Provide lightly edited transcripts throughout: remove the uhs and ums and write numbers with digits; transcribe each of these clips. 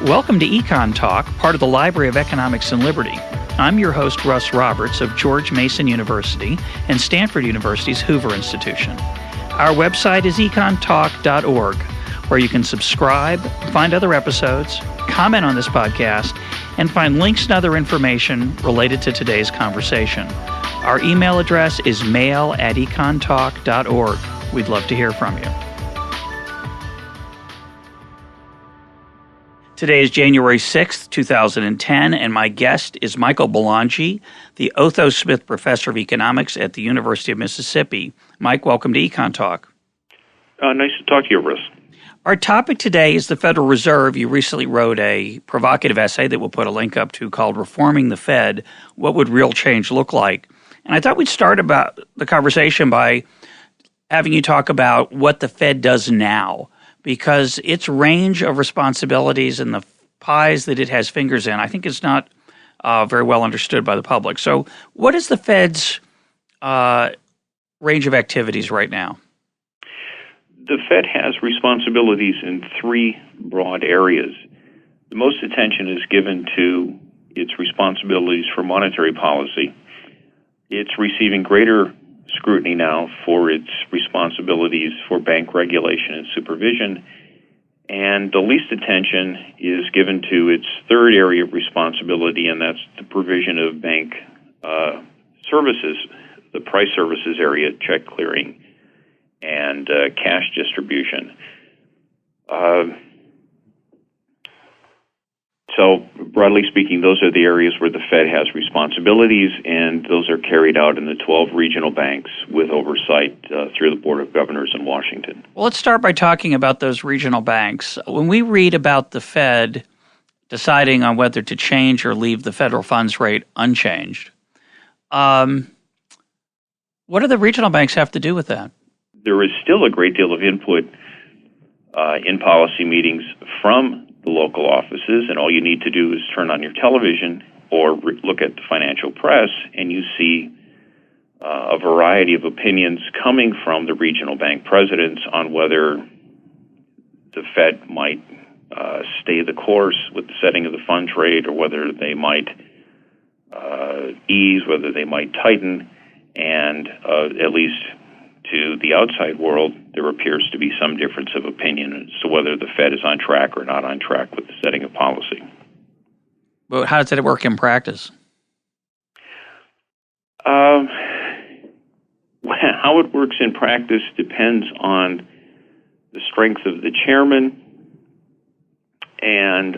Welcome to EconTalk, part of the Library of Economics and Liberty. I'm your host, Russ Roberts of George Mason University and Stanford University's Hoover Institution. Our website is econtalk.org, where you can subscribe, find other episodes, comment on this podcast, and find links and other information related to today's conversation. Our email address is mail@econtalk.org. We'd love to hear from you. Today is January 6th, 2010, and my guest is Michael Belongia, the Otho Smith Professor of Economics at the University of Mississippi. Mike, welcome to EconTalk. Nice to talk to you, Russ. Our topic today is the Federal Reserve. You recently wrote a provocative essay that we'll put a link up to called Reforming the Fed, What Would Real Change Look Like? And I thought we'd start about the conversation by having you talk about what the Fed does now, because its range of responsibilities and the pies that it has fingers in, I think is not very well understood by the public. So what is the Fed's range of activities right now? The Fed has responsibilities in three broad areas. The most attention is given to its responsibilities for monetary policy. It's receiving greater scrutiny now for its responsibilities for bank regulation and supervision, and the least attention is given to its third area of responsibility, and that's the provision of bank services, the price services area, check clearing, and cash distribution. So, broadly speaking, those are the areas where the Fed has responsibilities, and those are carried out in the 12 regional banks with oversight through the Board of Governors in Washington. Well, let's start by talking about those regional banks. When we read about the Fed deciding on whether to change or leave the federal funds rate unchanged, what do the regional banks have to do with that? There is still a great deal of input in policy meetings from the local offices, and all you need to do is turn on your television or look at the financial press, and you see a variety of opinions coming from the regional bank presidents on whether the Fed might stay the course with the setting of the funds rate, or whether they might ease, whether they might tighten, and at least to the outside world, there appears to be some difference of opinion as to whether the Fed is on track or not on track with the setting of policy. Well, how does it work in practice? How it works in practice depends on the strength of the chairman and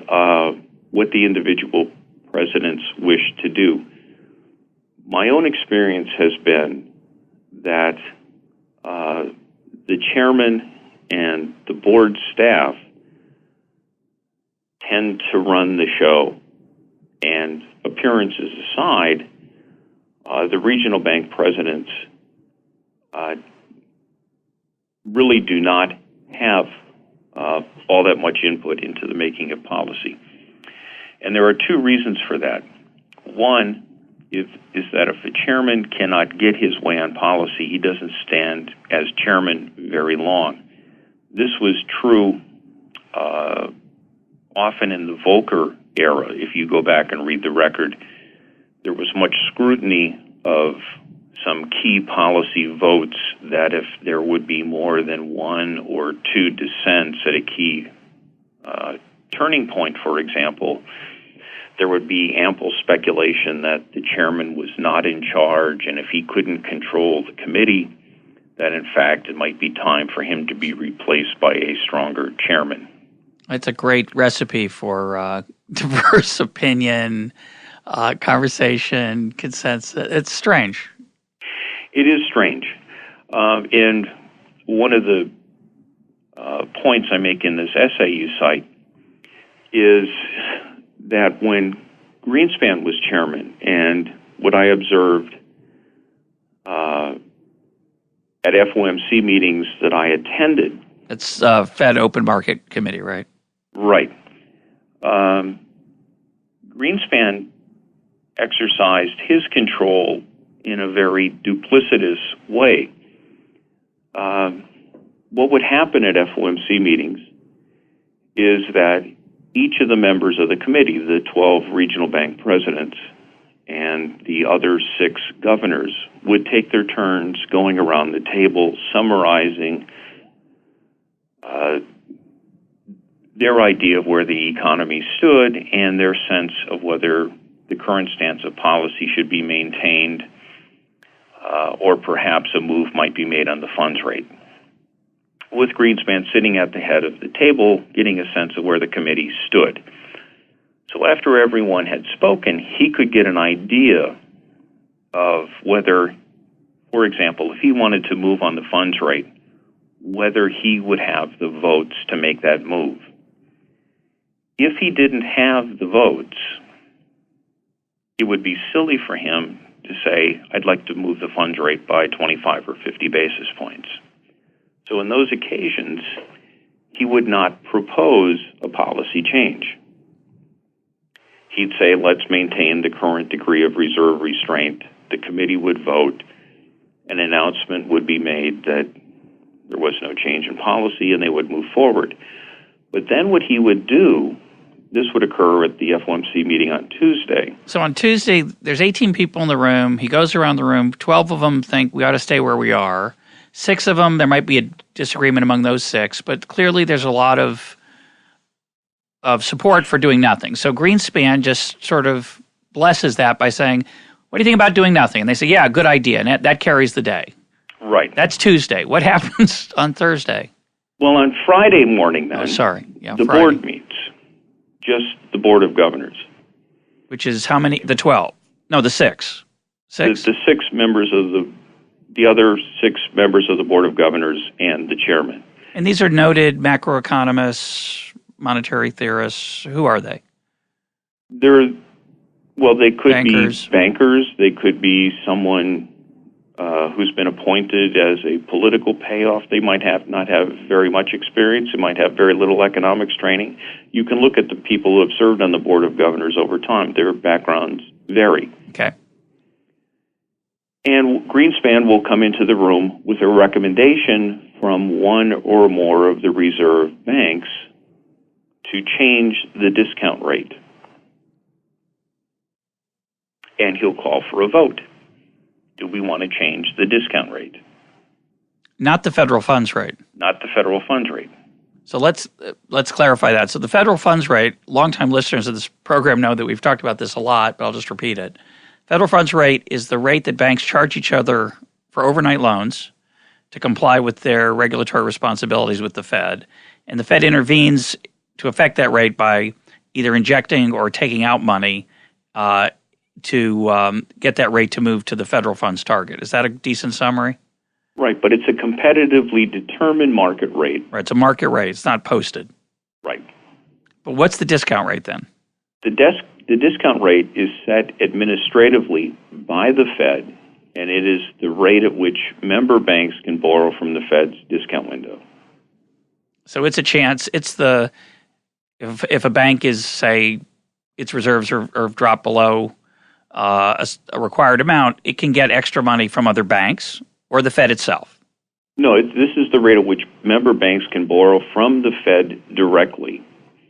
what the individual presidents wish to do. My own experience has been that the chairman and the board staff tend to run the show, and appearances aside, the regional bank presidents really do not have all that much input into the making of policy. And there are two reasons for that. One is that if a chairman cannot get his way on policy, he doesn't stand as chairman very long. This was true often in the Volcker era. If you go back and read the record, there was much scrutiny of some key policy votes that if there would be more than one or two dissents at a key turning point, for example, there would be ample speculation that the chairman was not in charge, and if he couldn't control the committee, that in fact it might be time for him to be replaced by a stronger chairman. It's a great recipe for diverse opinion, conversation, consensus. It's strange. It is strange. And one of the points I make in this essay you cite is that when Greenspan was chairman, and what I observed at FOMC meetings that I attended. It's Fed Open Market Committee, right? Right. Greenspan exercised his control in a very duplicitous way. What would happen at FOMC meetings is that each of the members of the committee, the 12 regional bank presidents and the other 6 governors, would take their turns going around the table summarizing their idea of where the economy stood and their sense of whether the current stance of policy should be maintained or perhaps a move might be made on the funds rate. With Greenspan sitting at the head of the table, getting a sense of where the committee stood. So after everyone had spoken, he could get an idea of whether, for example, if he wanted to move on the funds rate, whether he would have the votes to make that move. If he didn't have the votes, it would be silly for him to say, I'd like to move the funds rate by 25 or 50 basis points. So in those occasions, he would not propose a policy change. He'd say, let's maintain the current degree of reserve restraint. The committee would vote. An announcement would be made that there was no change in policy and they would move forward. But then what he would do, this would occur at the FOMC meeting on Tuesday. So on Tuesday, there's 18 people in the room. He goes around the room. 12 of them think we ought to stay where we are. 6 of them, there might be a disagreement among those 6, but clearly there's a lot of support for doing nothing. So Greenspan just sort of blesses that by saying, what do you think about doing nothing? And they say, yeah, good idea. And that carries the day. Right. That's Tuesday. What happens on Thursday? Well, on Friday morning then, the board meets, just the Board of Governors. Which is how many? The 12. No, the 6. 6? The 6 members of the other 6 members of the Board of Governors and the chairman. And these are noted macroeconomists, monetary theorists. Who are they? They could bankers. Be bankers. They could be someone who's been appointed as a political payoff. They might not have very much experience. They might have very little economics training. You can look at the people who have served on the Board of Governors over time. Their backgrounds vary. Okay. And Greenspan will come into the room with a recommendation from one or more of the reserve banks to change the discount rate. And he'll call for a vote. Do we want to change the discount rate? Not the federal funds rate. Not the federal funds rate. So let's clarify that. So the federal funds rate, longtime listeners of this program know that we've talked about this a lot, but I'll just repeat it. Federal funds rate is the rate that banks charge each other for overnight loans to comply with their regulatory responsibilities with the Fed. And the Fed intervenes to affect that rate by either injecting or taking out money to get that rate to move to the federal funds target. Is that a decent summary? Right, but it's a competitively determined market rate. Right, it's a market rate. It's not posted. Right. But what's the discount rate then? The discount rate is set administratively by the Fed, and it is the rate at which member banks can borrow from the Fed's discount window. So it's a chance. It's if a bank is, say, its reserves are dropped below a required amount, it can get extra money from other banks or the Fed itself. No, this is the rate at which member banks can borrow from the Fed directly.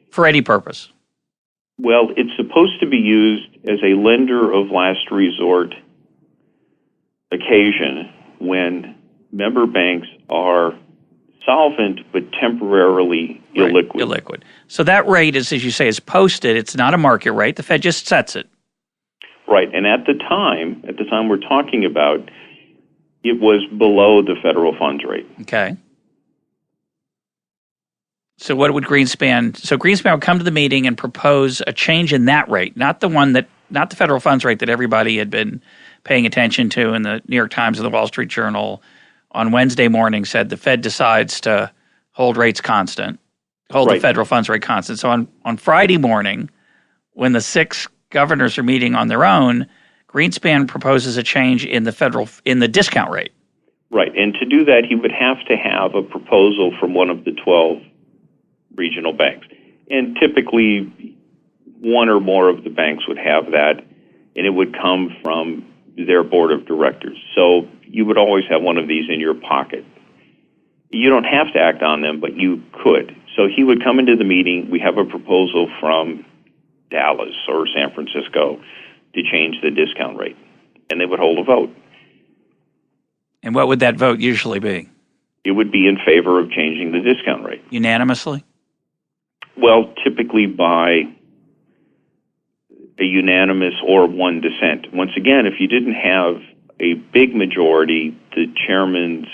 For any purpose? Well, it's supposed to be used as a lender of last resort occasion when member banks are solvent but temporarily illiquid. Right, illiquid. So that rate is, as you say, is posted. It's not a market rate. The Fed just sets it. Right, and at the time we're talking about, it was below the federal funds rate. Okay. So what would Greenspan? So Greenspan would come to the meeting and propose a change in that rate, not the federal funds rate that everybody had been paying attention to, and the New York Times and the Wall Street Journal on Wednesday morning said the Fed decides to hold rates constant, the federal funds rate constant. So on Friday morning, when the 6 governors are meeting on their own, Greenspan proposes a change in the discount rate. Right, and to do that, he would have to have a proposal from one of the 12 regional banks. And typically, one or more of the banks would have that, and it would come from their board of directors. So you would always have one of these in your pocket. You don't have to act on them, but you could. So he would come into the meeting. We have a proposal from Dallas or San Francisco to change the discount rate, and they would hold a vote. And what would that vote usually be? It would be in favor of changing the discount rate. Unanimously? Well, typically by a unanimous or one dissent. Once again, if you didn't have a big majority, the chairman's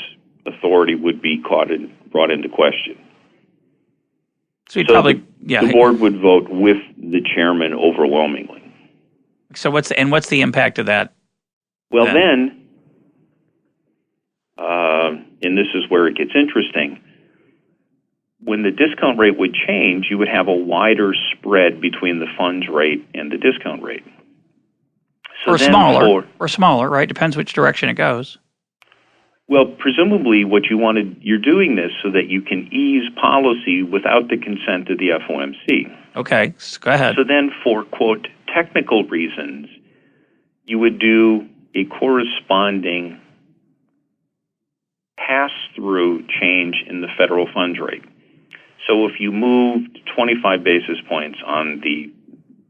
authority would be brought into question. So the board would vote with the chairman overwhelmingly. So what's the impact of that? Well, then and this is where it gets interesting, when the discount rate would change, you would have a wider spread between the funds rate and the discount rate. So or smaller, right? Depends which direction it goes. Well, presumably you're doing this so that you can ease policy without the consent of the FOMC. Okay, go ahead. So then for, quote, technical reasons, you would do a corresponding pass-through change in the federal funds rate. So if you moved 25 basis points on the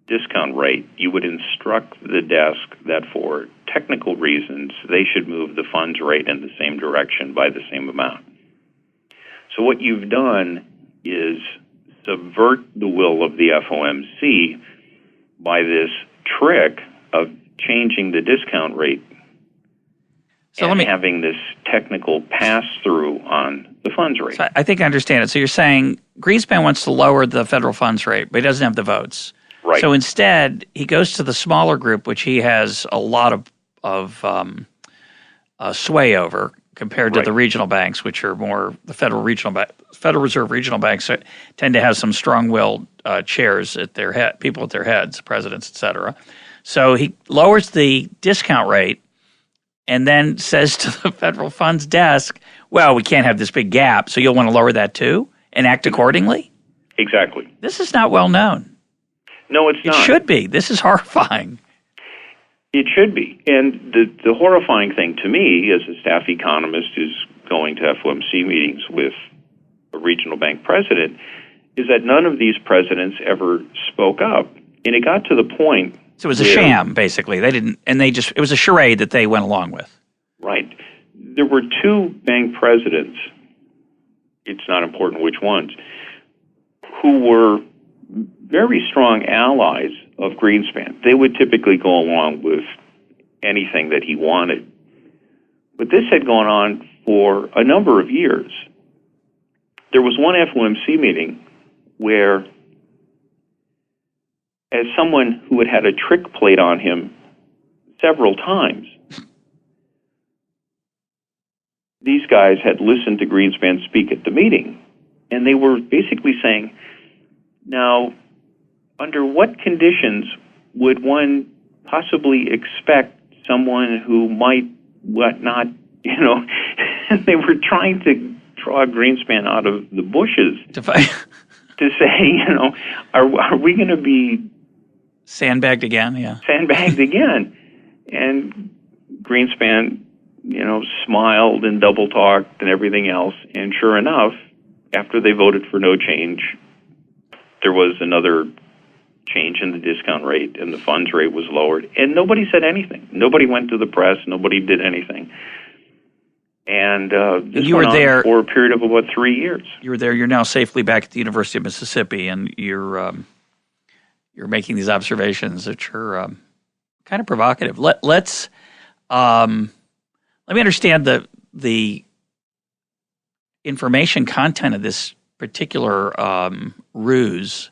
discount rate, you would instruct the desk that for technical reasons, they should move the funds rate in the same direction by the same amount. So what you've done is subvert the will of the FOMC by this trick of changing the discount rate having this technical pass-through on the funds rate. So I think I understand it. So you're saying Greenspan wants to lower the federal funds rate, but he doesn't have the votes. Right. So instead, he goes to the smaller group, which he has a lot of sway over compared to the regional banks, which are more the Federal Reserve regional banks tend to have some strong-willed chairs at their head, people at their heads, presidents, et cetera. So he lowers the discount rate and then says to the federal funds desk, well, we can't have this big gap, so you'll want to lower that too and act accordingly? Exactly. This is not well known. No, it's not. It should be. This is horrifying. It should be. And the horrifying thing to me as a staff economist who's going to FOMC meetings with a regional bank president is that none of these presidents ever spoke up. And it got to the point. So it was a sham, basically. It was a charade that they went along with. Right. There were two bank presidents, it's not important which ones, who were very strong allies of Greenspan. They would typically go along with anything that he wanted. But this had gone on for a number of years. There was one FOMC meeting where, as someone who had a trick played on him several times, these guys had listened to Greenspan speak at the meeting, and they were basically saying, now, under what conditions would one possibly expect someone who might not, and they were trying to draw Greenspan out of the bushes to say, are we going to be sandbagged again? Yeah. Sandbagged again. And Greenspan, smiled and double talked and everything else. And sure enough, after they voted for no change, there was another change in the discount rate and the funds rate was lowered. And nobody said anything. Nobody went to the press. Nobody did anything. And this went on for a period of about 3 years. You were there. You're now safely back at the University of Mississippi, and you're making these observations which are kind of provocative. Let me understand the information content of this particular ruse.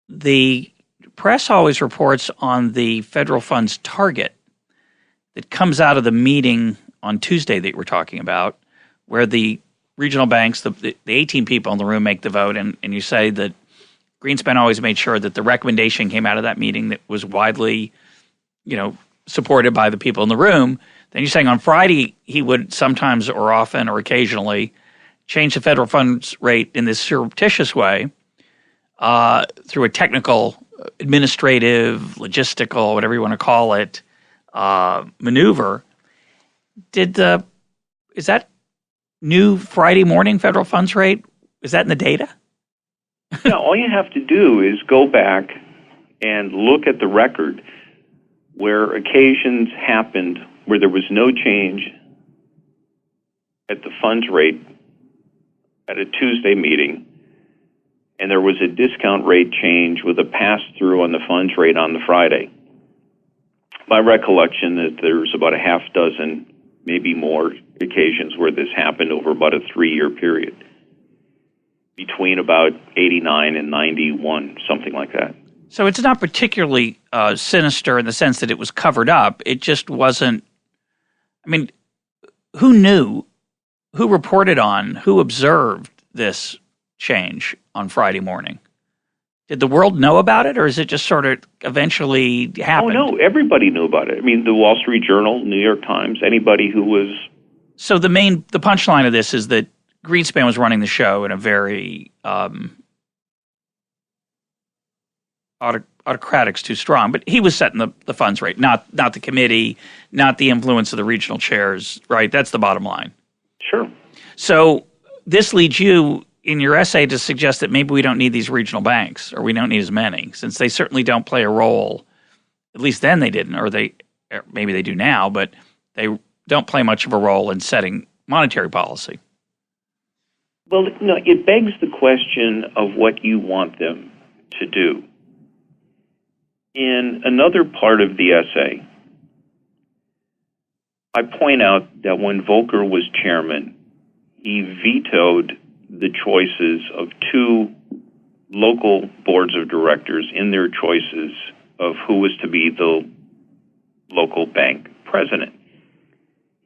The press always reports on the federal funds target that comes out of the meeting on Tuesday that we're talking about, where the regional banks, the 18 people in the room make the vote, and you say that Greenspan always made sure that the recommendation came out of that meeting that was widely, supported by the people in the room. Then you're saying on Friday he would sometimes or often or occasionally change the federal funds rate in this surreptitious way through a technical, administrative, logistical, whatever you want to call it, maneuver. Is that new Friday morning federal funds rate, is that in the data? Yeah, all you have to do is go back and look at the record where occasions happened where there was no change at the funds rate at a Tuesday meeting, and there was a discount rate change with a pass-through on the funds rate on the Friday. My recollection that there's about a half dozen, maybe more, occasions where this happened over about a 3-year period, between about 89 and 91, something like that. So it's not particularly sinister in the sense that it was covered up. It just wasn't. I mean, who knew? Who reported on? Who observed this change on Friday morning? Did the world know about it, or is it just sort of eventually happened? Oh, no, everybody knew about it. I mean, the Wall Street Journal, New York Times, anybody who was... So the punchline of this is that Greenspan was running the show in a very autocratic's too strong, but he was setting the funds rate, not the committee, not the influence of the regional chairs, right? That's the bottom line. Sure. So this leads you in your essay to suggest that maybe we don't need these regional banks, or we don't need as many, since they certainly don't play a role. At least then they didn't, or maybe they do now, but they don't play much of a role in setting monetary policy. Well, no, it begs the question of what you want them to do. In another part of the essay, I point out that when Volcker was chairman, he vetoed the choices of 2 local boards of directors in their choices of who was to be the local bank president.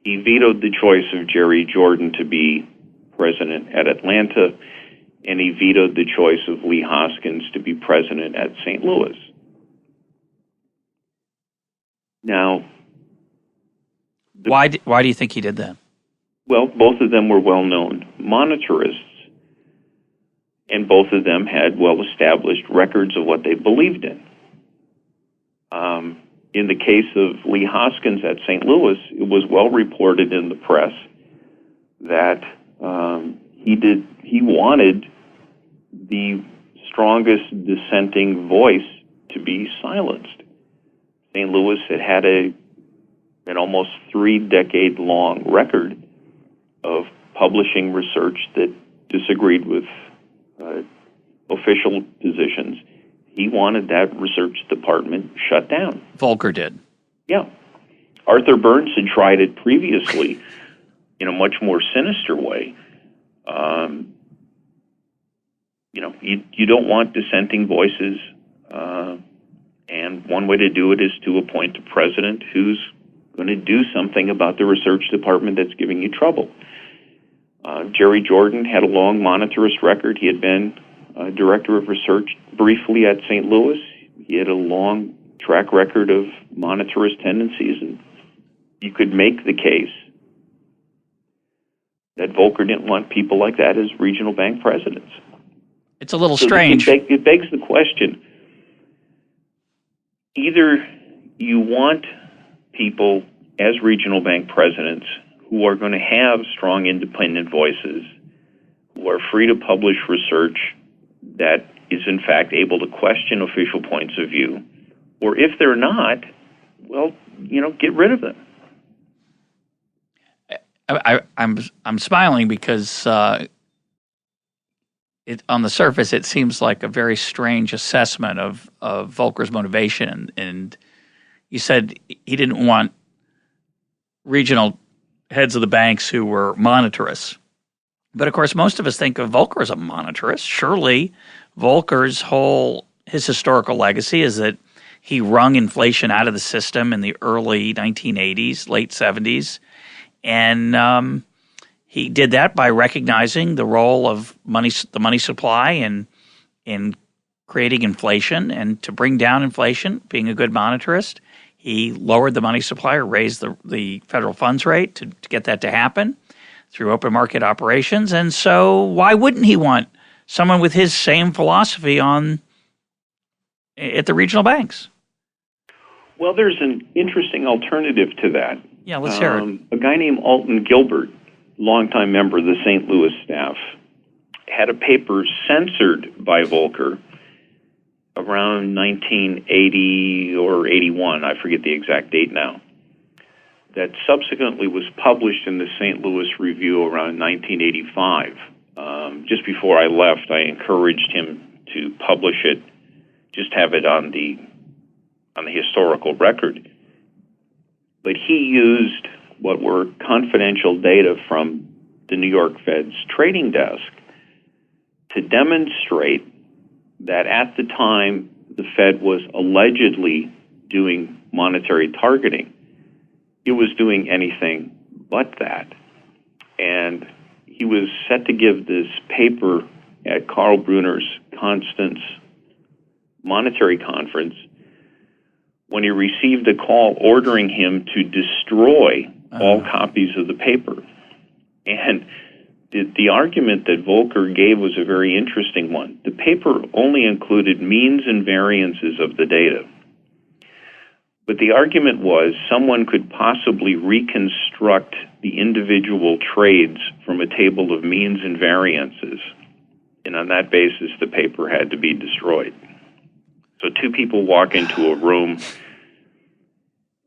He vetoed the choice of Jerry Jordan to be president at Atlanta, and he vetoed the choice of Lee Hoskins to be president at St. Louis. Now, why do you think he did that? Well, both of them were well-known monetarists, and both of them had well-established records of what they believed in. In the case of Lee Hoskins at St. Louis, it was well reported in the press that he wanted the strongest dissenting voice to be silenced. St. Louis had an almost 3-decade-long record of publishing research that disagreed with official positions. He wanted that research department shut down. Volcker did. Yeah. Arthur Burns had tried it previously in a much more sinister way. You don't want dissenting voices, and one way to do it is to appoint a president who's going to do something about the research department that's giving you trouble. Jerry Jordan had a long monetarist record. He had been director of research briefly at St. Louis. He had a long track record of monetarist tendencies, and you could make the case that Volcker didn't want people like that as regional bank presidents. It's a little strange. It begs the question, either you want people as regional bank presidents who are going to have strong independent voices, who are free to publish research that is in fact able to question official points of view, or if they're not, well, get rid of them. I'm smiling because on the surface it seems like a very strange assessment of Volcker's motivation, and you said he didn't want regional heads of the banks who were monetarists. But of course, most of us think of Volcker as a monetarist. Surely Volcker's his historical legacy is that he wrung inflation out of the system in the early 1980s, late 70s. And he did that by recognizing the role of the money supply in creating inflation, and to bring down inflation, being a good monetarist, he lowered the money supply, or raised the federal funds rate to get that to happen through open market operations. And so why wouldn't he want someone with his same philosophy at the regional banks? Well, there's an interesting alternative to that. Yeah, let's hear it. A guy named Alton Gilbert, longtime member of the St. Louis staff, had a paper censored by Volcker around 1980 or 81, I forget the exact date now, that subsequently was published in the St. Louis Review around 1985. Just before I left, I encouraged him to publish it, just have it on the historical record. But he used what were confidential data from the New York Fed's trading desk to demonstrate that at the time the Fed was allegedly doing monetary targeting, it was doing anything but that. And he was set to give this paper at Carl Brunner's Constance Monetary Conference when he received a call ordering him to destroy all copies of the paper. And the argument that Volcker gave was a very interesting one. The paper only included means and variances of the data. But the argument was someone could possibly reconstruct the individual trades from a table of means and variances. And on that basis, the paper had to be destroyed. So two people walk into a room,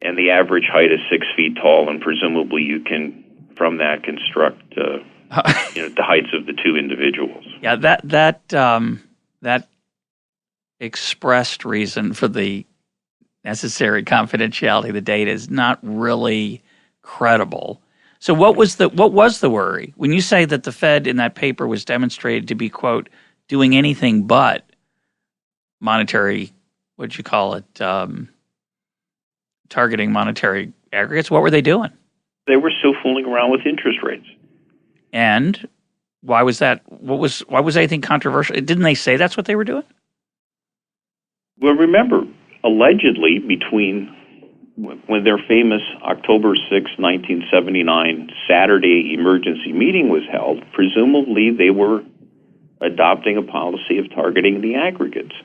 and the average height is 6 feet tall, and presumably you can, from that, construct the heights of the two individuals. Yeah, that expressed reason for the necessary confidentiality of the data is not really credible. So what was the worry? When you say that the Fed in that paper was demonstrated to be, quote, doing anything but monetary, what'd you call it, targeting monetary aggregates, what were they doing? They were still fooling around with interest rates. And why was that? Why was anything controversial? Didn't they say that's what they were doing? Well, remember, allegedly, between when their famous October 6, 1979 Saturday emergency meeting was held, presumably they were adopting a policy of targeting the aggregates.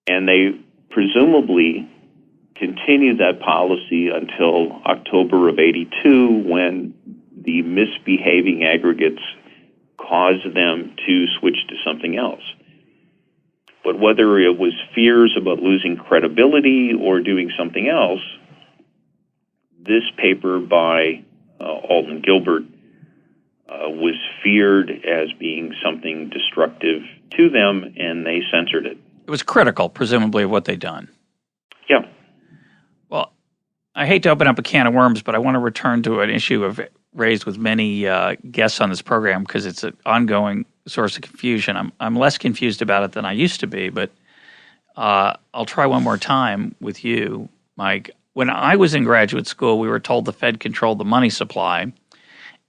And they presumably continued that policy until October of 82, when the misbehaving aggregates caused them to switch to something else. But whether it was fears about losing credibility or doing something else, this paper by Alton Gilbert was feared as being something destructive to them, and they censored it. It was critical, presumably, of what they'd done. Yeah. Well, I hate to open up a can of worms, but I want to return to an issue I've raised with many guests on this program because it's an ongoing source of confusion. I'm less confused about it than I used to be, but I'll try one more time with you, Mike. When I was in graduate school, we were told the Fed controlled the money supply.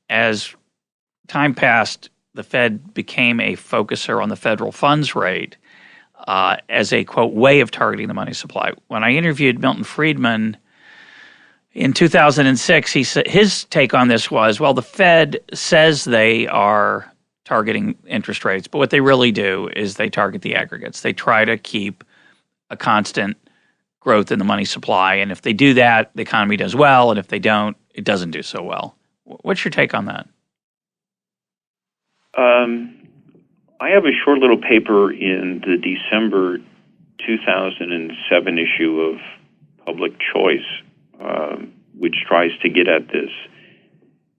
As time passed, the Fed became a focuser on the federal funds rate as a, quote, way of targeting the money supply. When I interviewed Milton Friedman in 2006, his take on this was, well, the Fed says they are targeting interest rates, but what they really do is they target the aggregates. They try to keep a constant growth in the money supply, and if they do that, the economy does well, and if they don't, it doesn't do so well. What's your take on that? I have a short little paper in the December 2007 issue of Public Choice, which tries to get at this.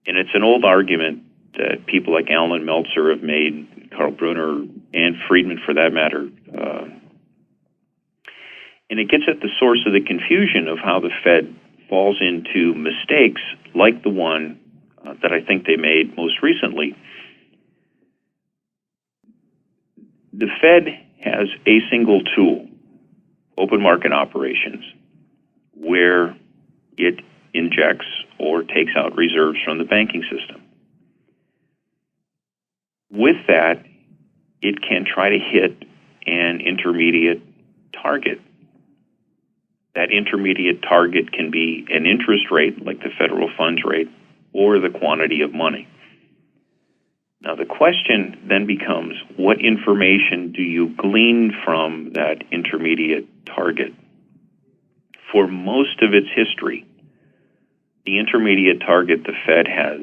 And it's an old argument that people like Alan Meltzer have made, Carl Brunner, and Friedman for that matter. And it gets at the source of the confusion of how the Fed falls into mistakes like the one that I think they made most recently. The Fed has a single tool, open market operations, where it injects or takes out reserves from the banking system. With that, it can try to hit an intermediate target. That intermediate target can be an interest rate, like the federal funds rate, or the quantity of money. Now, the question then becomes, what information do you glean from that intermediate target? For most of its history, the intermediate target the Fed has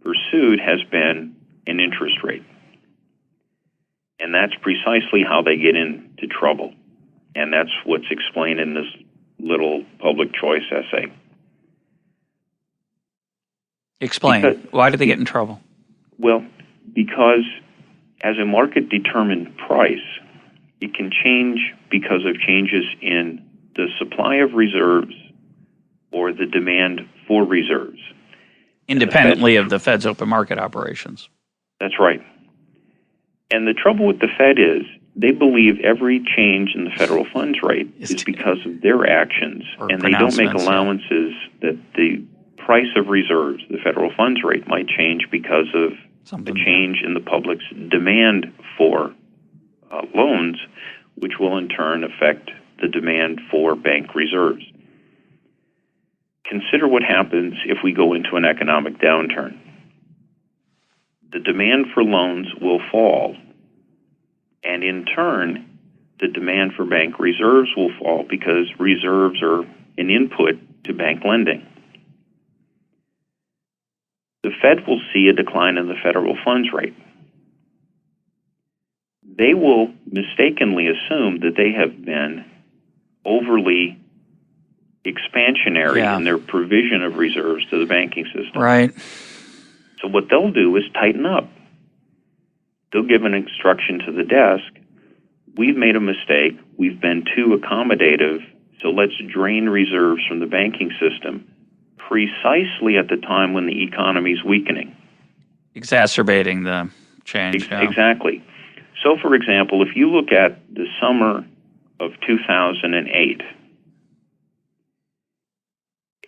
pursued has been an interest rate. And that's precisely how they get into trouble. And that's what's explained in this little public choice essay. Explain. Why do they get in trouble? Well, because as a market-determined price, it can change because of changes in the supply of reserves or the demand for reserves. Independently of the Fed's open market operations. That's right. And the trouble with the Fed is they believe every change in the federal funds rate is because of their actions, and they don't make allowances that the price of reserves, the federal funds rate, might change because of the change in the public's demand for loans, which will in turn affect the demand for bank reserves. Consider what happens if we go into an economic downturn. The demand for loans will fall, and in turn, the demand for bank reserves will fall because reserves are an input to bank lending. The Fed will see a decline in the federal funds rate. They will mistakenly assume that they have been overly expansionary in their provision of reserves to the banking system. Right. So what they'll do is tighten up. They'll give an instruction to the desk, we've made a mistake, we've been too accommodative, so let's drain reserves from the banking system precisely at the time when the economy is weakening. Exacerbating the change. Exactly. So, for example, if you look at the summer of 2008,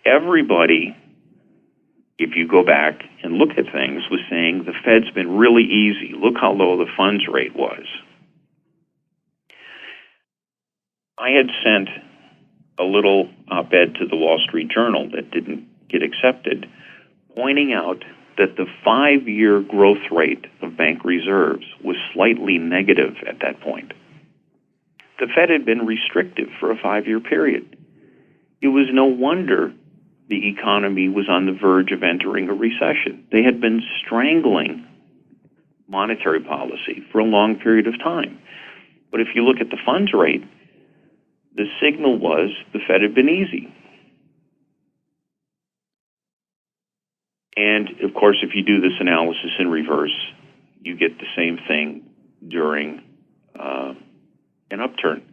everybody, if you go back and look at things, was saying the Fed's been really easy. Look how low the funds rate was. I had sent a little op-ed to the Wall Street Journal that didn't get accepted, pointing out that the 5-year growth rate of bank reserves was slightly negative at that point. The Fed had been restrictive for a 5-year period. It was no wonder the economy was on the verge of entering a recession. They had been strangling monetary policy for a long period of time. But if you look at the funds rate, the signal was the Fed had been easy. And, of course, if you do this analysis in reverse, you get the same thing during an upturn.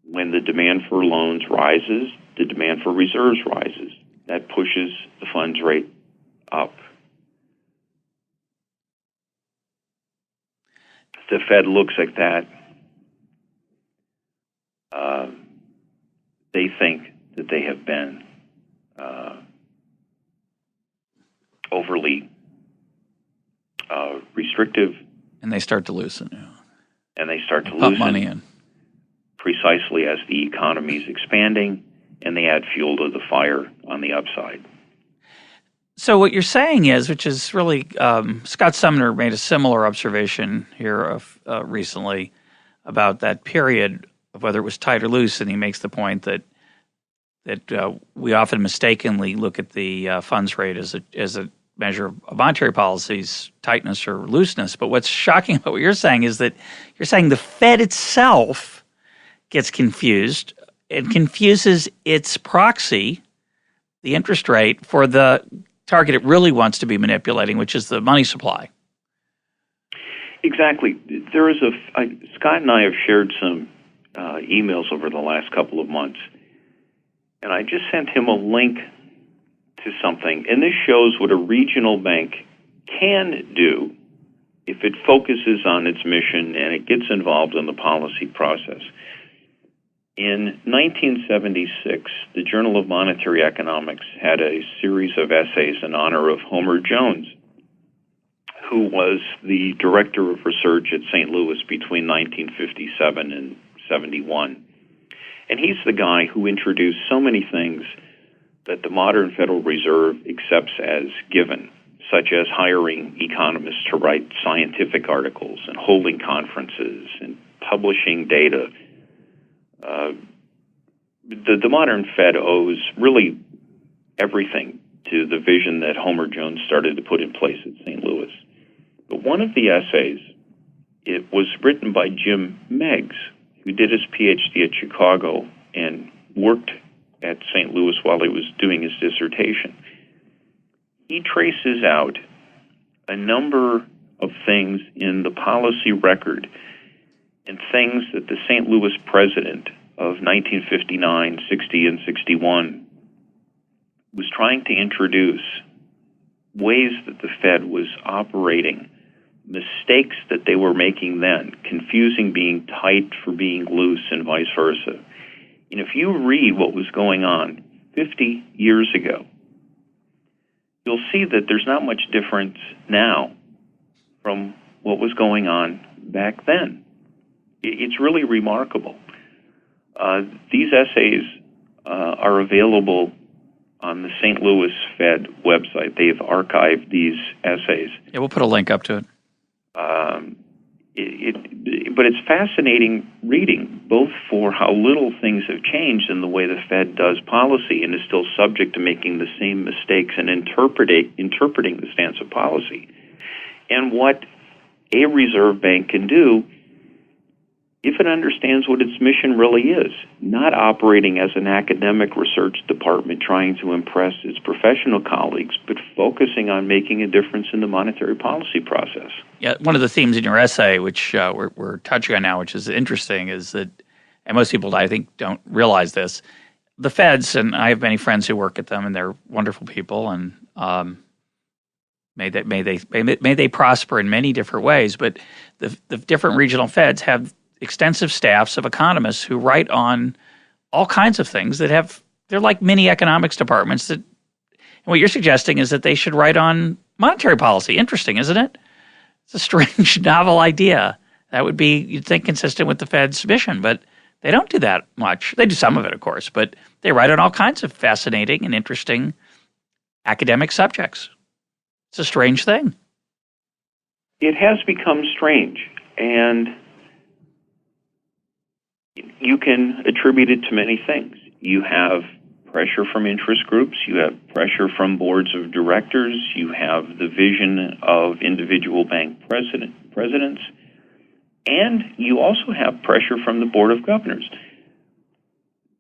When the demand for loans rises, the demand for reserves rises. That pushes the funds rate up. The Fed looks at that. They think that they have been overly restrictive. And they start to loosen. And they start to pump loosen money in. Precisely as the economy is expanding, and they add fuel to the fire on the upside. So what you're saying is, which is really, Scott Sumner made a similar observation here recently about that period of whether it was tight or loose, and he makes the point that we often mistakenly look at the funds rate as a measure of monetary policy's tightness or looseness. But what's shocking about what you're saying is that you're saying the Fed itself gets confused and confuses its proxy, the interest rate, for the target it really wants to be manipulating, which is the money supply. Exactly. There is Scott and I have shared some emails over the last couple of months, and I just sent him a link to something, and this shows what a regional bank can do if it focuses on its mission and it gets involved in the policy process. In 1976, the Journal of Monetary Economics had a series of essays in honor of Homer Jones, who was the director of research at St. Louis between 1957 and 71. And he's the guy who introduced so many things that the modern Federal Reserve accepts as given, such as hiring economists to write scientific articles and holding conferences and publishing data. The modern Fed owes really everything to the vision that Homer Jones started to put in place at St. Louis. But one of the essays, it was written by Jim Meigs, who did his PhD at Chicago and worked at St. Louis while he was doing his dissertation. He traces out a number of things in the policy record and things that the St. Louis president of 1959, 60, and 61 was trying to introduce, ways that the Fed was operating, mistakes that they were making then, confusing being tight for being loose and vice versa. And if you read what was going on 50 years ago, you'll see that there's not much difference now from what was going on back then. It's really remarkable. These essays are available on the St. Louis Fed website. They've archived these essays. Yeah, we'll put a link up to it. But it's fascinating reading, both for how little things have changed in the way the Fed does policy and is still subject to making the same mistakes and interpreting the stance of policy, and what a reserve bank can do if it understands what its mission really is, not operating as an academic research department trying to impress its professional colleagues, but focusing on making a difference in the monetary policy process. Yeah, one of the themes in your essay, which we're touching on now, which is interesting, is that, and most people, I think, don't realize this, the Feds, and I have many friends who work at them, and they're wonderful people, and may they prosper in many different ways, but the different regional Feds have extensive staffs of economists who write on all kinds of things they're like mini economics departments and what you're suggesting is that they should write on monetary policy. Interesting, isn't it? It's a strange, novel idea. That would be, you'd think, consistent with the Fed's mission, but they don't do that much. They do some of it, of course, but they write on all kinds of fascinating and interesting academic subjects. It's a strange thing. It has become strange, and you can attribute it to many things. You have pressure from interest groups, you have pressure from boards of directors, you have the vision of individual bank presidents, and you also have pressure from the Board of Governors.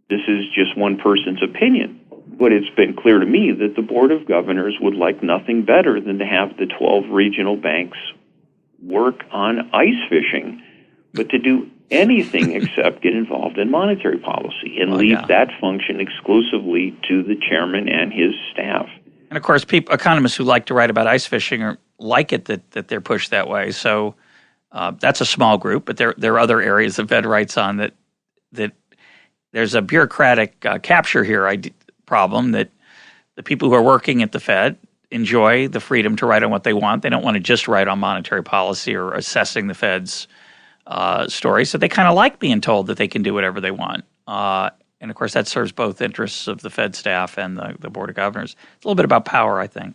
This is just one person's opinion, but it's been clear to me that the Board of Governors would like nothing better than to have the 12 regional banks work on ice fishing, but to do anything except get involved in monetary policy and leave that function exclusively to the chairman and his staff. And of course, economists who like to write about ice fishing like it that they're pushed that way. So that's a small group, but there are other areas the Fed writes on that there's a bureaucratic capture here problem that the people who are working at the Fed enjoy the freedom to write on what they want. They don't want to just write on monetary policy or assessing the Fed's story, so they kind of like being told that they can do whatever they want. And of course, that serves both interests of the Fed staff and the Board of Governors. It's a little bit about power, I think.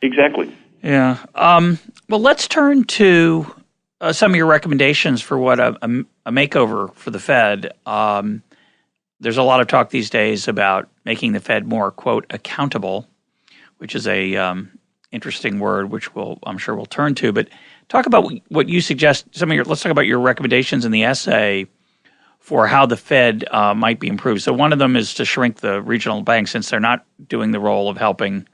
Exactly. Yeah. Well, let's turn to some of your recommendations for what a makeover for the Fed. There's a lot of talk these days about making the Fed more, quote, accountable, which is a interesting word, which I'm sure we'll turn to. But talk about what you suggest. Let's talk about your recommendations in the essay for how the Fed might be improved. So one of them is to shrink the regional banks, since they're not doing the role of helping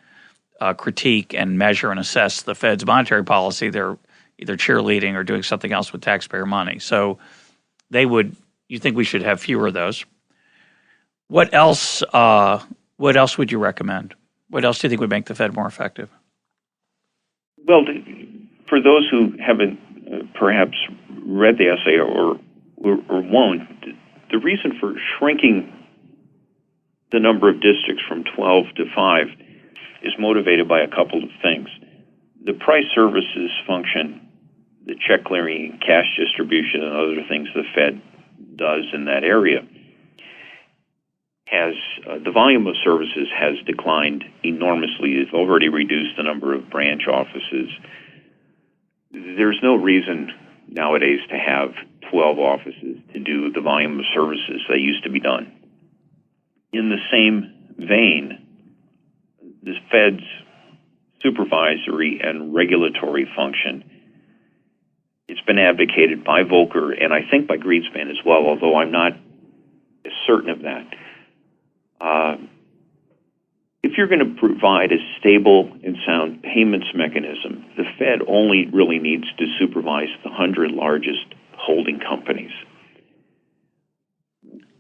critique and measure and assess the Fed's monetary policy. They're either cheerleading or doing something else with taxpayer money. So you think we should have fewer of those. What else would you recommend? What else do you think would make the Fed more effective? Well, for those who haven't perhaps read the essay or won't, the reason for shrinking the number of districts from 12 to 5 is motivated by a couple of things. The price services function, the check clearing, cash distribution, and other things the Fed does in that area, the volume of services has declined enormously. It's already reduced the number of branch offices. There's no reason nowadays to have 12 offices to do the volume of services that used to be done. In the same vein, the Fed's supervisory and regulatory function. It's been advocated by Volcker and I think by Greenspan as well, although I'm not as certain of that. If you're going to provide a stable and sound payments mechanism, the Fed only really needs to supervise the 100 largest holding companies.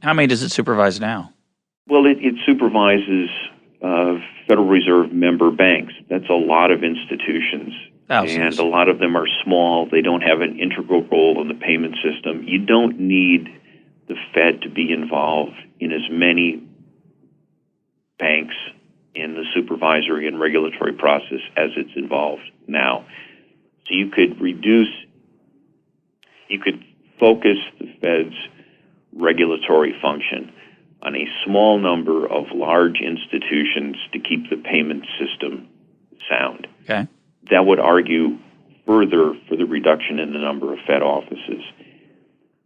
How many does it supervise now? Well, it supervises Federal Reserve member banks. That's a lot of institutions. Thousands. And a lot of them are small. They don't have an integral role in the payment system. You don't need the Fed to be involved in as many banks in the supervisory and regulatory process as it's involved now. So you could focus the Fed's regulatory function on a small number of large institutions to keep the payment system sound. Okay. That would argue further for the reduction in the number of Fed offices.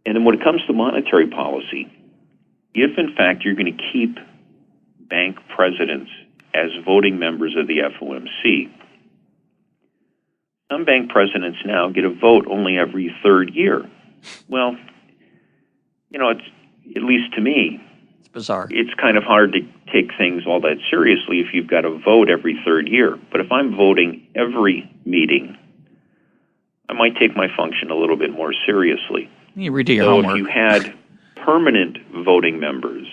And then when it comes to monetary policy, if in fact you're going to keep bank presidents as voting members of the FOMC, some bank presidents now get a vote only every third year. Well, it's, at least to me, it's bizarre. It's kind of hard to take things all that seriously if you've got to vote every third year. But if I'm voting every meeting, I might take my function a little bit more seriously. You redo your so homework. If you had permanent voting members,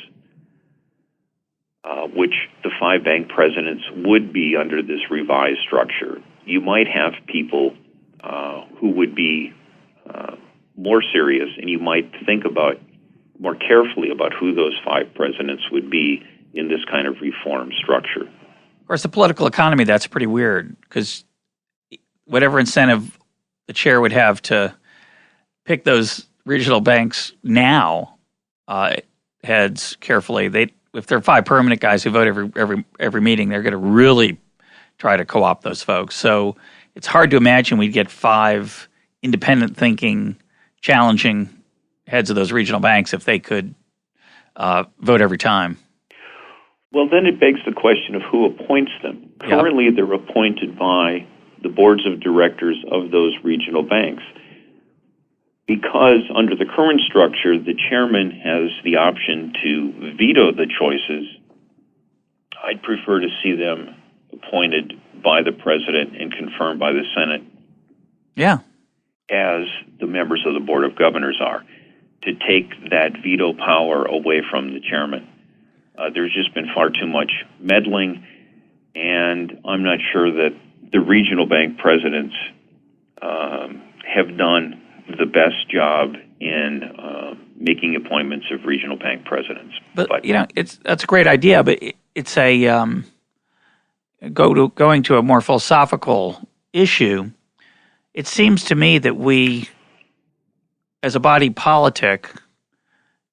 which the 5 bank presidents would be under this revised structure, you might have people who would be more serious, and you might think about more carefully about who those 5 presidents would be in this kind of reform structure. Of course, the political economy, that's pretty weird, because whatever incentive the chair would have to pick those regional banks now, heads carefully, if there are 5 permanent guys who vote every meeting, they're going to really try to co-opt those folks. So it's hard to imagine we'd get 5 independent thinking, challenging heads of those regional banks if they could vote every time. Well, then it begs the question of who appoints them. Yep. Currently, they're appointed by the boards of directors of those regional banks. Because under the current structure, the chairman has the option to veto the choices, I'd prefer to see them appointed by the president and confirmed by the Senate. Yeah. As the members of the Board of Governors are, to take that veto power away from the chairman. There's just been far too much meddling, and I'm not sure that the regional bank presidents have done the best job in making appointments of regional bank presidents. But that's a great idea, but it's a going to a more philosophical issue. It seems to me that we, as a body politic,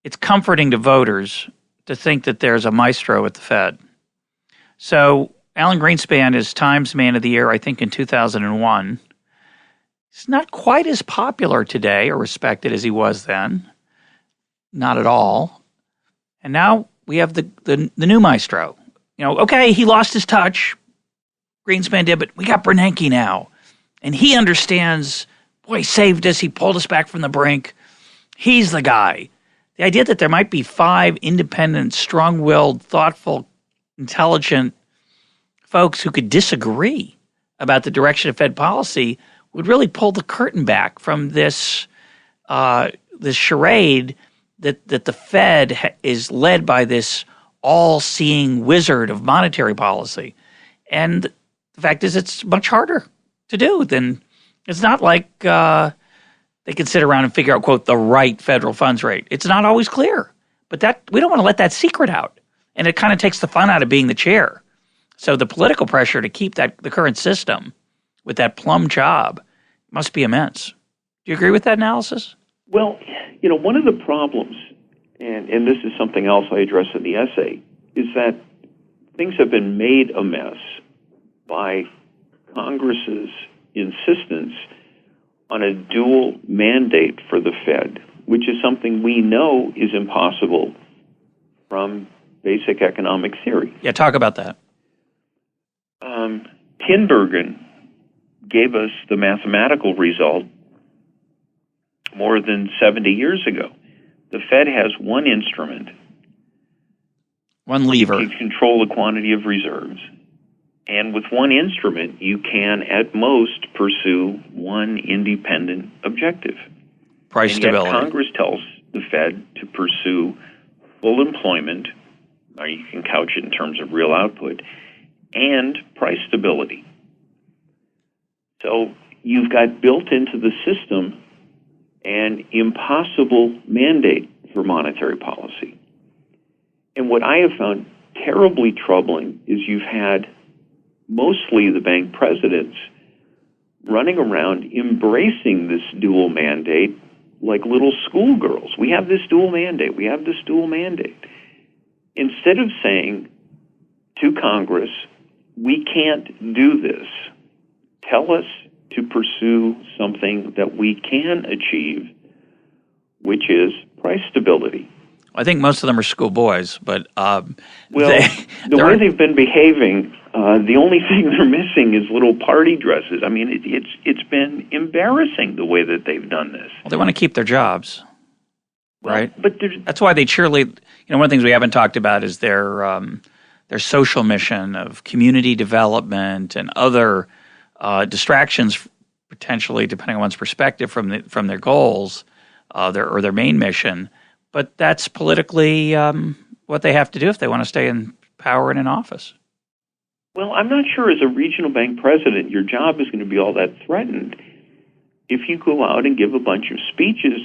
it's comforting to voters to think that there's a maestro at the Fed. So Alan Greenspan is Times Man of the Year, I think, in 2001. He's not quite as popular today or respected as he was then. Not at all. And now we have the new maestro. Okay, he lost his touch. Greenspan did, but we got Bernanke now. And he understands, boy, he saved us. He pulled us back from the brink. He's the guy. The idea that there might be 5 independent, strong-willed, thoughtful, intelligent folks who could disagree about the direction of Fed policy would really pull the curtain back from this charade that the Fed is led by this all-seeing wizard of monetary policy. And the fact is, it's much harder to do than it's not like they can sit around and figure out, quote, the right federal funds rate. It's not always clear, but that we don't want to let that secret out. And it kind of takes the fun out of being the chair. So the political pressure to keep the current system with that plum job must be immense. Do you agree with that analysis? Well, one of the problems, and this is something else I address in the essay, is that things have been made a mess by Congress's insistence on a dual mandate for the Fed, which is something we know is impossible from basic economic theory. Yeah, talk about that. Tinbergen gave us the mathematical result more than 70 years ago. The Fed has one instrument, one lever. You can control the quantity of reserves. And with one instrument, you can, at most, pursue one independent objective. Price stability. Yet Congress tells the Fed to pursue full employment, or you can couch it in terms of real output, and price stability. So you've got built into the system an impossible mandate for monetary policy. And what I have found terribly troubling is you've had mostly the bank presidents running around embracing this dual mandate like little schoolgirls. We have this dual mandate. We have this dual mandate. Instead of saying to Congress, we can't do this, tell us to pursue something that we can achieve, which is price stability. I think most of them are schoolboys, but the way they've been behaving, the only thing they're missing is little party dresses. I mean, it's been embarrassing the way that they've done this. Well, they want to keep their jobs, right? But that's why they cheerlead. One of the things we haven't talked about is their social mission of community development and other distractions, potentially, depending on one's perspective, from their goals, their main mission. But that's politically what they have to do if they want to stay in power and in office. Well, I'm not sure as a regional bank president your job is going to be all that threatened if you go out and give a bunch of speeches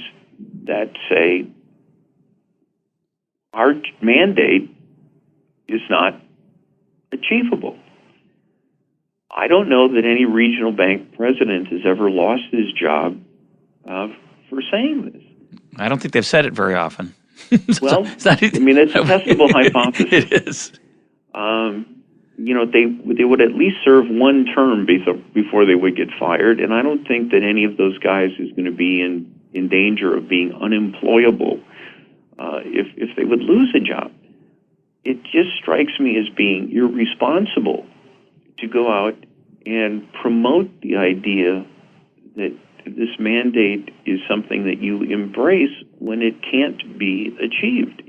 that say our mandate is not achievable. I don't know that any regional bank president has ever lost his job for saying this. I don't think they've said it very often. Well, it's a testable hypothesis. It is. They would at least serve one term before they would get fired, and I don't think that any of those guys is going to be in danger of being unemployable if they would lose a job. It just strikes me as being irresponsible to go out and promote the idea that this mandate is something that you embrace when it can't be achieved.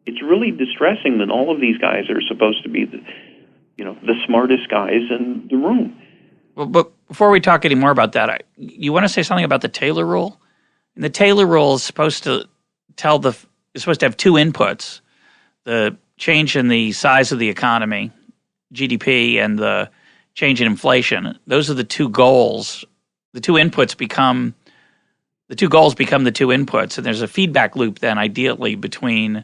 It's really distressing that all of these guys are supposed to be the smartest guys in the room. Well, but before we talk any more about that, you want to say something about the Taylor rule? And the Taylor rule is supposed to have two inputs: the change in the size of the economy, GDP, and the change in inflation. Those are the two goals. The two goals become the two inputs, and there's a feedback loop then, ideally, between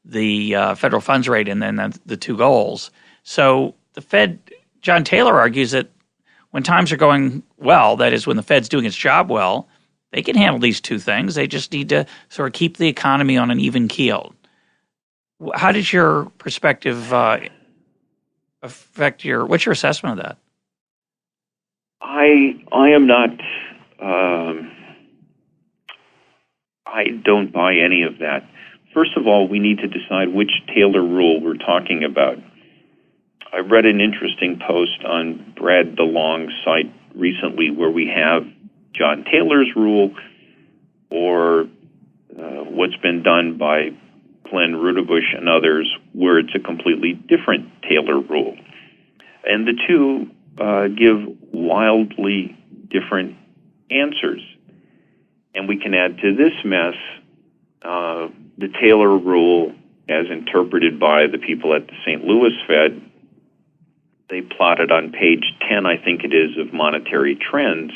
the federal funds rate and then the two goals. So the Fed, John Taylor argues that when times are going well, that is when the Fed's doing its job well, they can handle these two things. They just need to sort of keep the economy on an even keel. How did your perspective affect what's your assessment of that? I am not, I don't buy any of that. First of all, we need to decide which Taylor rule we're talking about. I read an interesting post on Brad DeLong's site recently where we have John Taylor's rule or what's been done by Glenn Rudebush and others where it's a completely different Taylor rule. And the two give wildly different answers. And we can add to this mess the Taylor rule as interpreted by the people at the St. Louis Fed. They plotted on page 10, I think it is, of Monetary Trends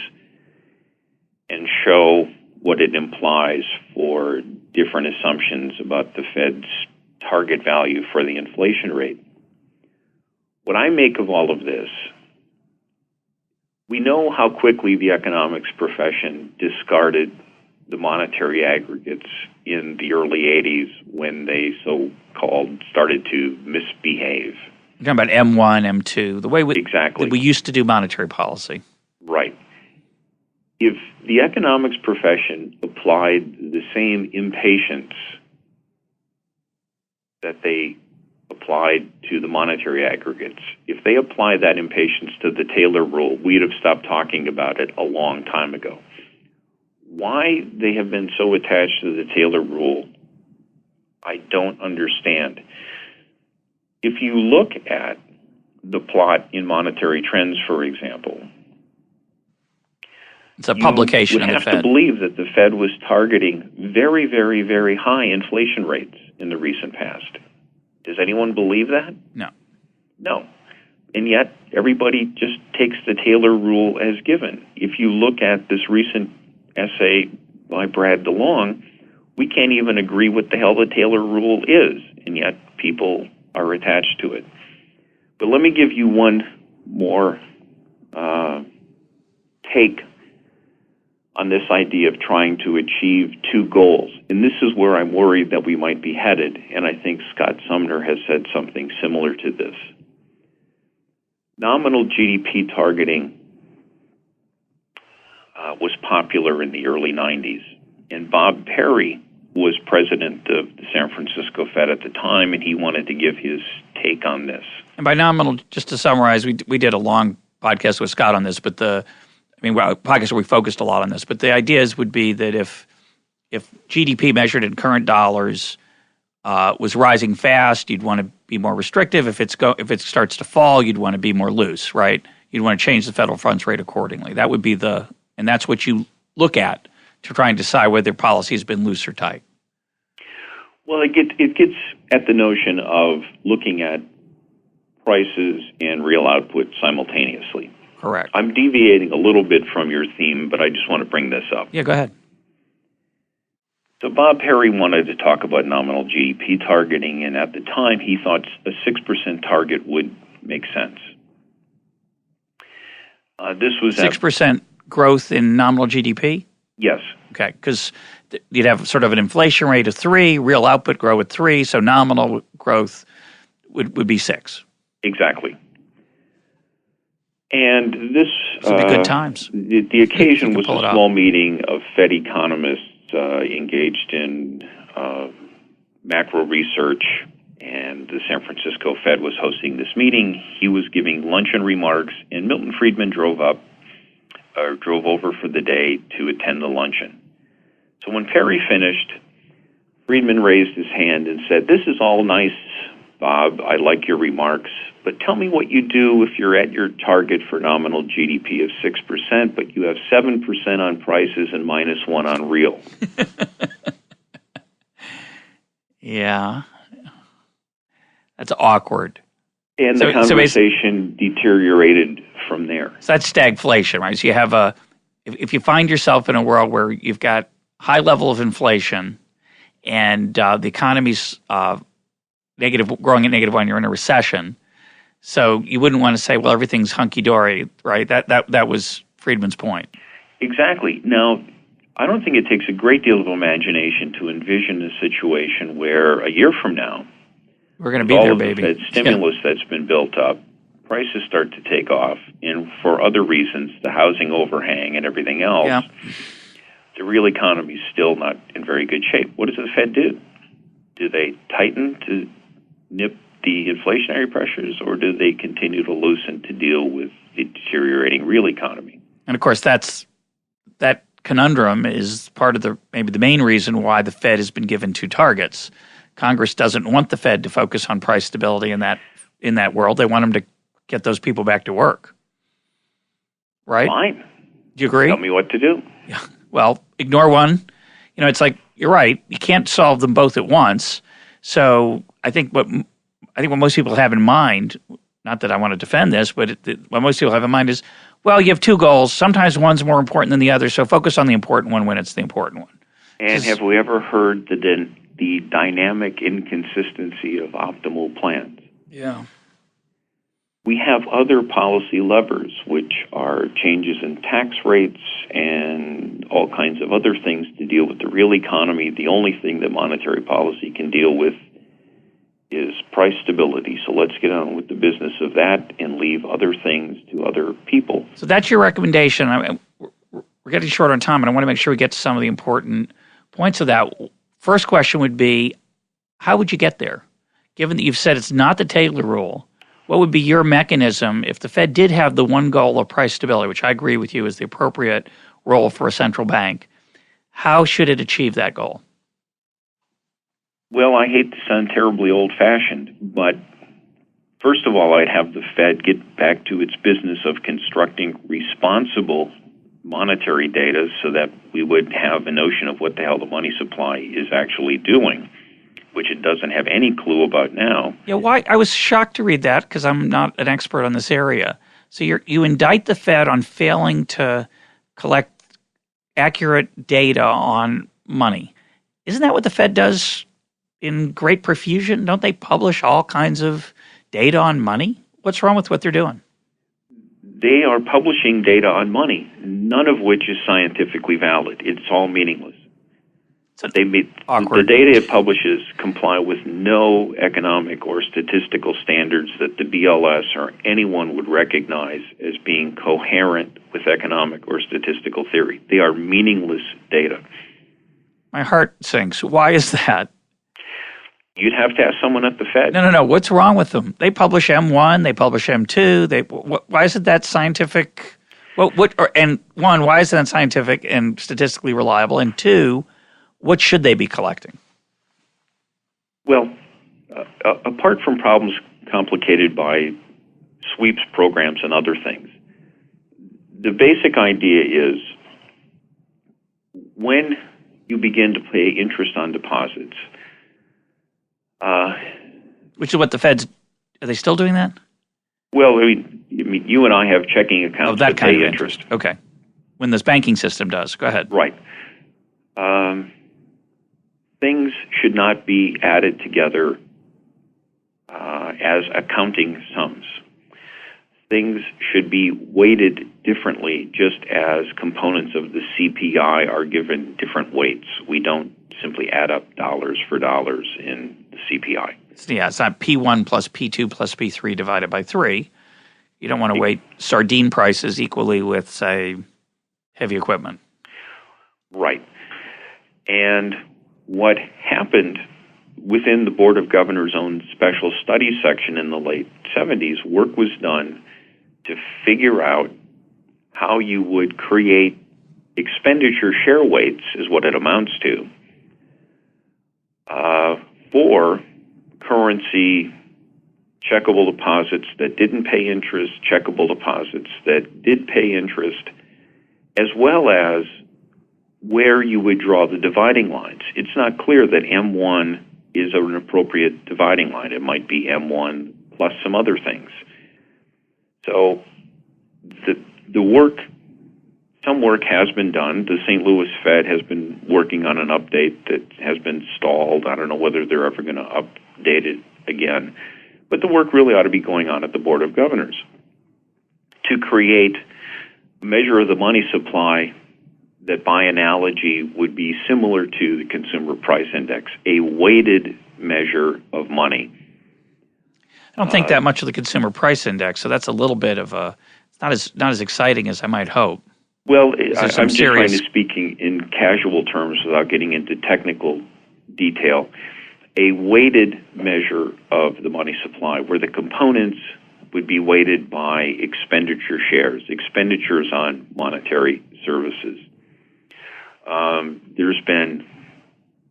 and show what it implies for different assumptions about the Fed's target value for the inflation rate. What I make of all of this, we know how quickly the economics profession discarded the monetary aggregates in the early 80s when they so-called started to misbehave. You're talking about M1, M2, the way exactly. that we used to do monetary policy. Right. If the economics profession applied the same impatience that they applied to the monetary aggregates. If they apply that impatience to the Taylor rule, we'd have stopped talking about it a long time ago. Why they have been so attached to the Taylor rule, I don't understand. If you look at the plot in Monetary Trends, for example, it's a publication of the Fed. You would have to believe that the Fed was targeting very, very, very high inflation rates in the recent past. Does anyone believe that? No. No. And yet, everybody just takes the Taylor rule as given. If you look at this recent essay by Brad DeLong, we can't even agree what the hell the Taylor rule is, and yet people are attached to it. But let me give you one more take on this idea of trying to achieve two goals. And this is where I'm worried that we might be headed, and I think Scott Sumner has said something similar to this. Nominal GDP targeting was popular in the early 90s, and Bob Perry was president of the San Francisco Fed at the time, and he wanted to give his take on this. And by nominal, just to summarize, we did a long podcast with Scott on this, but podcast where we focused a lot on this. But the ideas would be that if GDP measured in current dollars was rising fast, you'd want to be more restrictive. If it starts to fall, you'd want to be more loose, right? You'd want to change the federal funds rate accordingly. That would be and that's what you look at to try and decide whether policy has been loose or tight. Well, it gets at the notion of looking at prices and real output simultaneously. Correct. I'm deviating a little bit from your theme, but I just want to bring this up. Yeah, go ahead. So Bob Perry wanted to talk about nominal GDP targeting, and at the time he thought a 6% target would make sense. This was 6% growth in nominal GDP? Yes. Okay, because you'd have sort of an inflation rate of 3, real output grow at 3, so nominal growth would be 6. Exactly. And this would be good times. The occasion was a small meeting of Fed economists engaged in macro research, and the San Francisco Fed was hosting this meeting. He was giving luncheon remarks, and Milton Friedman drove over for the day to attend the luncheon. So when Perry finished, Friedman raised his hand and said, "This is all nice, Bob. I like your remarks, but tell me what you do if you're at your target for nominal GDP of 6%, but you have 7% on prices and -1 on real." Yeah. That's awkward. And the conversation deteriorated from there. So that's stagflation, right? So you have if you find yourself in a world where you've got high level of inflation and the economy's growing at -1, you're in a recession. So you wouldn't want to say, well, everything's hunky-dory, right? That was Friedman's point. Exactly. Now, I don't think it takes a great deal of imagination to envision a situation where a year from now, we're going to be there, baby. All of the stimulus that's been built up, prices start to take off, and for other reasons, the housing overhang and everything else, the real economy is still not in very good shape. What does the Fed do? Do they tighten to nip the inflationary pressures, or do they continue to loosen to deal with the deteriorating real economy? And of course, that conundrum is part of maybe the main reason why the Fed has been given 2 targets. Congress doesn't want the Fed to focus on price stability in that world. They want them to get those people back to work. Right? Fine. Do you agree? Tell me what to do. Yeah. Well, ignore one. It's like, you're right. You can't solve them both at once. So I think what most people have in mind, not that I want to defend this, but what most people have in mind is, well, you have 2 goals. Sometimes one's more important than the other, so focus on the important one when it's the important one. And have we ever heard the dynamic inconsistency of optimal plans? Yeah. We have other policy levers, which are changes in tax rates and all kinds of other things to deal with the real economy. The only thing that monetary policy can deal with is price stability. So let's get on with the business of that and leave other things to other people. So that's your recommendation. We're getting short on time, and I want to make sure we get to some of the important points of that. First question would be, how would you get there? given that you've said it's not the Taylor rule, what would be your mechanism if the Fed did have the one goal of price stability, which I agree with you is the appropriate role for a central bank? How should it achieve that goal? Well, I hate to sound terribly old-fashioned, but first of all, I'd have the Fed get back to its business of constructing responsible monetary data so that we would have a notion of what the hell the money supply is actually doing, which it doesn't have any clue about now. Yeah, why? I was shocked to read that because I'm not an expert on this area. So you indict the Fed on failing to collect accurate data on money. Isn't that what the Fed does in great profusion? Don't they publish all kinds of data on money? What's wrong with what they're doing? They are publishing data on money, none of which is scientifically valid. It's all meaningless. The data it publishes comply with no economic or statistical standards that the BLS or anyone would recognize as being coherent with economic or statistical theory. They are meaningless data. My heart sinks. Why is that? You'd have to ask someone at the Fed. No. What's wrong with them? They publish M1, they publish M2. Why isn't that scientific? And one, why isn't that scientific and statistically reliable? And two, what should they be collecting? Well, apart from problems complicated by sweeps programs and other things, the basic idea is when you begin to pay interest on deposits, which is what the Fed's, are they still doing that? Well, I mean, you and I have checking accounts that pay interest. Okay. When this banking system does. Go ahead. Right. Things should not be added together as accounting sums. Things should be weighted differently, just as components of the CPI are given different weights. We don't simply add up dollars for dollars in the CPI. Yeah, it's not P1 plus P2 plus P3 divided by 3. You don't want to weight sardine prices equally with, say, heavy equipment. Right. And what happened within the Board of Governors' own special studies section in the late 70s, work was done to figure out how you would create expenditure share weights, is what it amounts to, for currency checkable deposits that didn't pay interest, checkable deposits that did pay interest, as well as where you would draw the dividing lines. It's not clear that M1 is an appropriate dividing line. It might be M1 plus some other things. So the work, some work has been done. The St. Louis Fed has been working on an update that has been stalled. I don't know whether they're ever going to update it again. But the work really ought to be going on at the Board of Governors to create a measure of the money supply that by analogy would be similar to the Consumer Price Index, a weighted measure of money. I don't think that much of the Consumer Price Index, so that's a little bit of a, it's not as exciting as I might hope. Well, I'm just trying to speak in casual terms without getting into technical detail. A weighted measure of the money supply where the components would be weighted by expenditure shares, expenditures on monetary services. There's been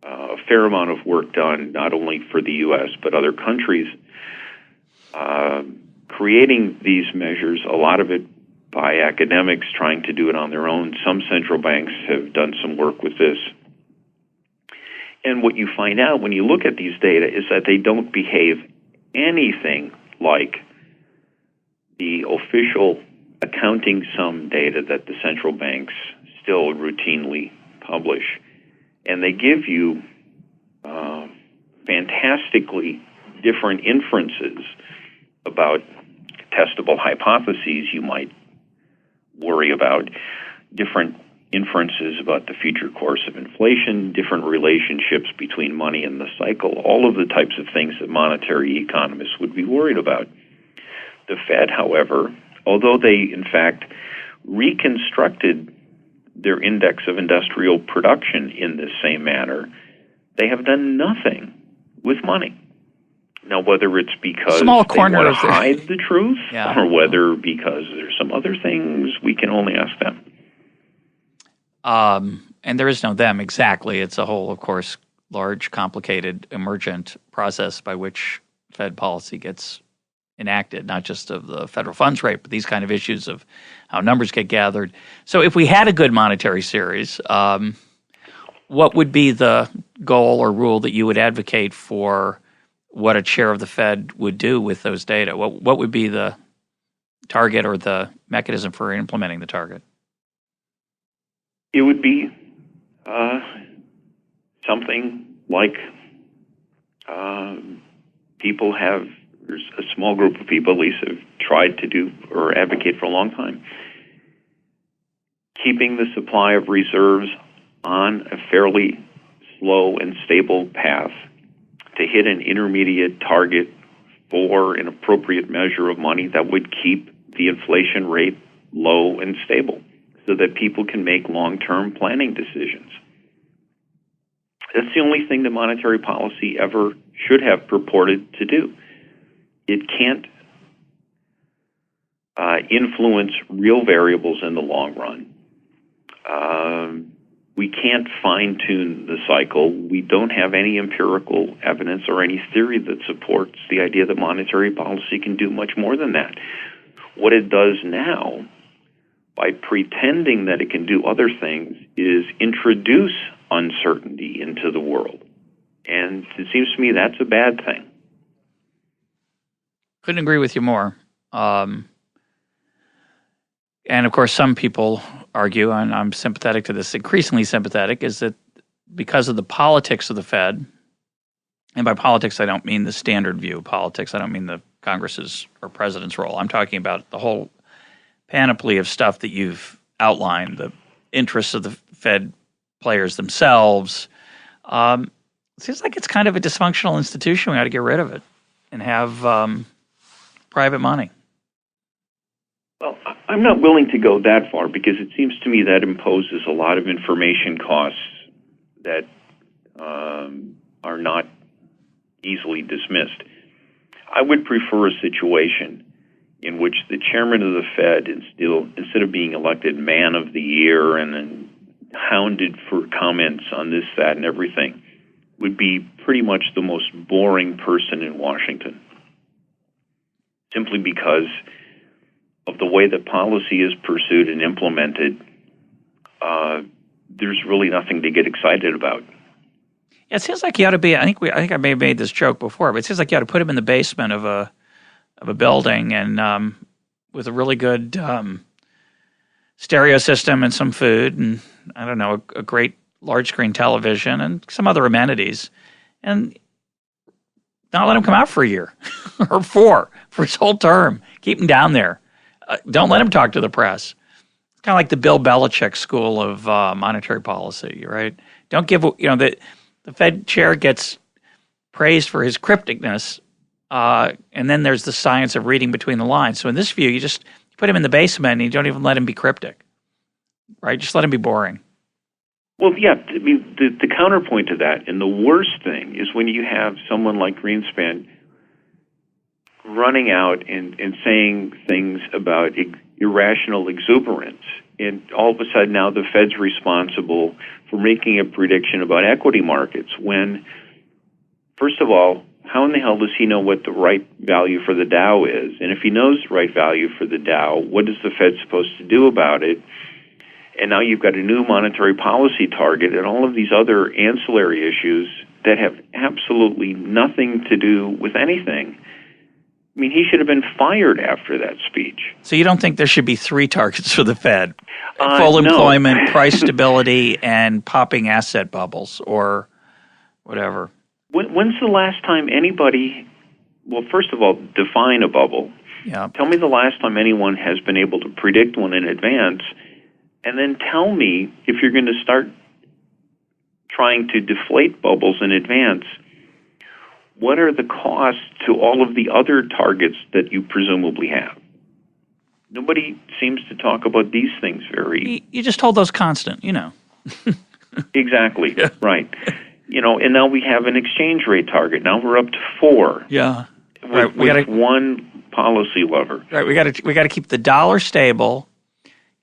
a fair amount of work done, not only for the U.S., but other countries, creating these measures, a lot of it by academics trying to do it on their own. Some central banks have done some work with this. And what you find out when you look at these data is that they don't behave anything like the official accounting sum data that the central banks still routinely publish. And they give you fantastically different inferences about testable hypotheses you might worry about, different inferences about the future course of inflation, different relationships between money and the cycle, all of the types of things that monetary economists would be worried about. The Fed, however, although they, in fact, reconstructed their index of industrial production in this same manner, they have done nothing with money. Now, whether it's because small they corner want of to hide the truth, Yeah. or whether because there's some other things, we can only ask them. And there is no them exactly. It's a whole, of course, large, complicated, emergent process by which Fed policy gets enacted, not just of the federal funds rate, but these kind of issues of how numbers get gathered. So if we had a good monetary series, what would be the goal or rule that you would advocate for what a chair of the Fed would do with those data? What would be the target or the mechanism for implementing the target? It would be something like people have, there's a small group of people at least have tried to do or advocate for a long time, keeping the supply of reserves on a fairly slow and stable path to hit an intermediate target for an appropriate measure of money that would keep the inflation rate low and stable so that people can make long-term planning decisions. That's the only thing that monetary policy ever should have purported to do. It can't influence real variables in the long run. We can't fine-tune the cycle. We don't have any empirical evidence or any theory that supports the idea that monetary policy can do much more than that. What it does now, by pretending that it can do other things, is introduce uncertainty into the world. And it seems to me that's a bad thing. Couldn't agree with you more. And of course, some people argue, and I'm sympathetic to this, increasingly sympathetic, is that because of the politics of the Fed, and by politics I don't mean the standard view of politics, I don't mean the Congress's or president's role. I'm talking about the whole panoply of stuff that you've outlined, the interests of the Fed players themselves. It seems like it's kind of a dysfunctional institution. We ought to get rid of it and have private money. Well, I'm not willing to go that far because it seems to me that imposes a lot of information costs that are not easily dismissed. I would prefer a situation in which the chairman of the Fed, instead of being elected man of the year and then hounded for comments on this, that, and everything, would be pretty much the most boring person in Washington, simply because of the way that policy is pursued and implemented. There's really nothing to get excited about. Yeah, it seems like you ought to be. I think I may have made this joke before, but it seems like you ought to put him in the basement of a building and with a really good stereo system and some food and I don't know a great large screen television and some other amenities, and not let him come out for a year or for his whole term. Keep him down there. Don't let him talk to the press. It's kind of like the Bill Belichick school of monetary policy, right? Don't give, the Fed chair gets praised for his crypticness, and then there's the science of reading between the lines. So in this view, you just put him in the basement and you don't even let him be cryptic, right? Just let him be boring. Well, yeah, I mean, the counterpoint to that, and the worst thing, is when you have someone like Greenspan running out and saying things about irrational exuberance. And all of a sudden now the Fed's responsible for making a prediction about equity markets when, first of all, how in the hell does he know what the right value for the Dow is? And if he knows the right value for the Dow, what is the Fed supposed to do about it? And now you've got a new monetary policy target and all of these other ancillary issues that have absolutely nothing to do with anything. I mean, he should have been fired after that speech. So you don't think there should be three targets for the Fed? Full employment, price stability, and popping asset bubbles or whatever? When's the last time anybody, well, first of all, define a bubble. Yeah. Tell me the last time anyone has been able to predict one in advance, and then tell me if you're going to start trying to deflate bubbles in advance, what are the costs to all of the other targets that you presumably have? Nobody seems to talk about these things very... You just hold those constant, Exactly, yeah. Right. And now we have an exchange rate target. Now we're up to 4. Yeah. With one policy lever. Right. We got to keep the dollar stable,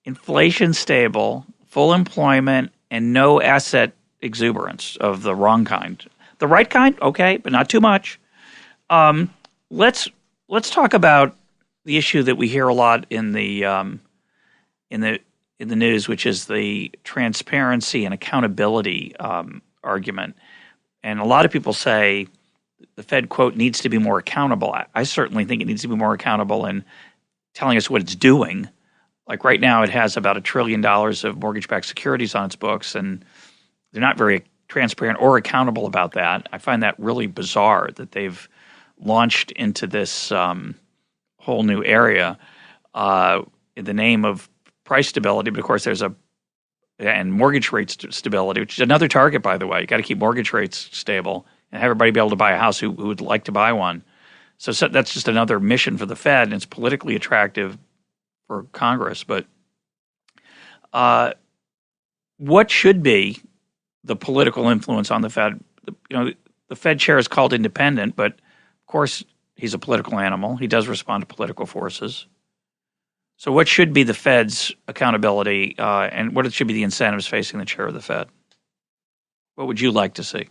inflation stable, full employment, and no asset exuberance of the wrong kind. The right kind, okay, but not too much. Let's talk about the issue that we hear a lot in the news, which is the transparency and accountability argument. And a lot of people say the Fed, quote, needs to be more accountable. I certainly think it needs to be more accountable in telling us what it's doing. Like right now, it has about $1 trillion of mortgage-backed securities on its books, and they're not very transparent or accountable about that. I find that really bizarre that they've launched into this whole new area in the name of price stability. But of course, and mortgage rate stability, which is another target, by the way. You got to keep mortgage rates stable and have everybody be able to buy a house who would like to buy one. So that's just another mission for the Fed, and it's politically attractive for Congress. But what should be the political influence on the Fed? The Fed chair is called independent, but of course he's a political animal. He does respond to political forces. So what should be the Fed's accountability and what should be the incentives facing the chair of the Fed? What would you like to see?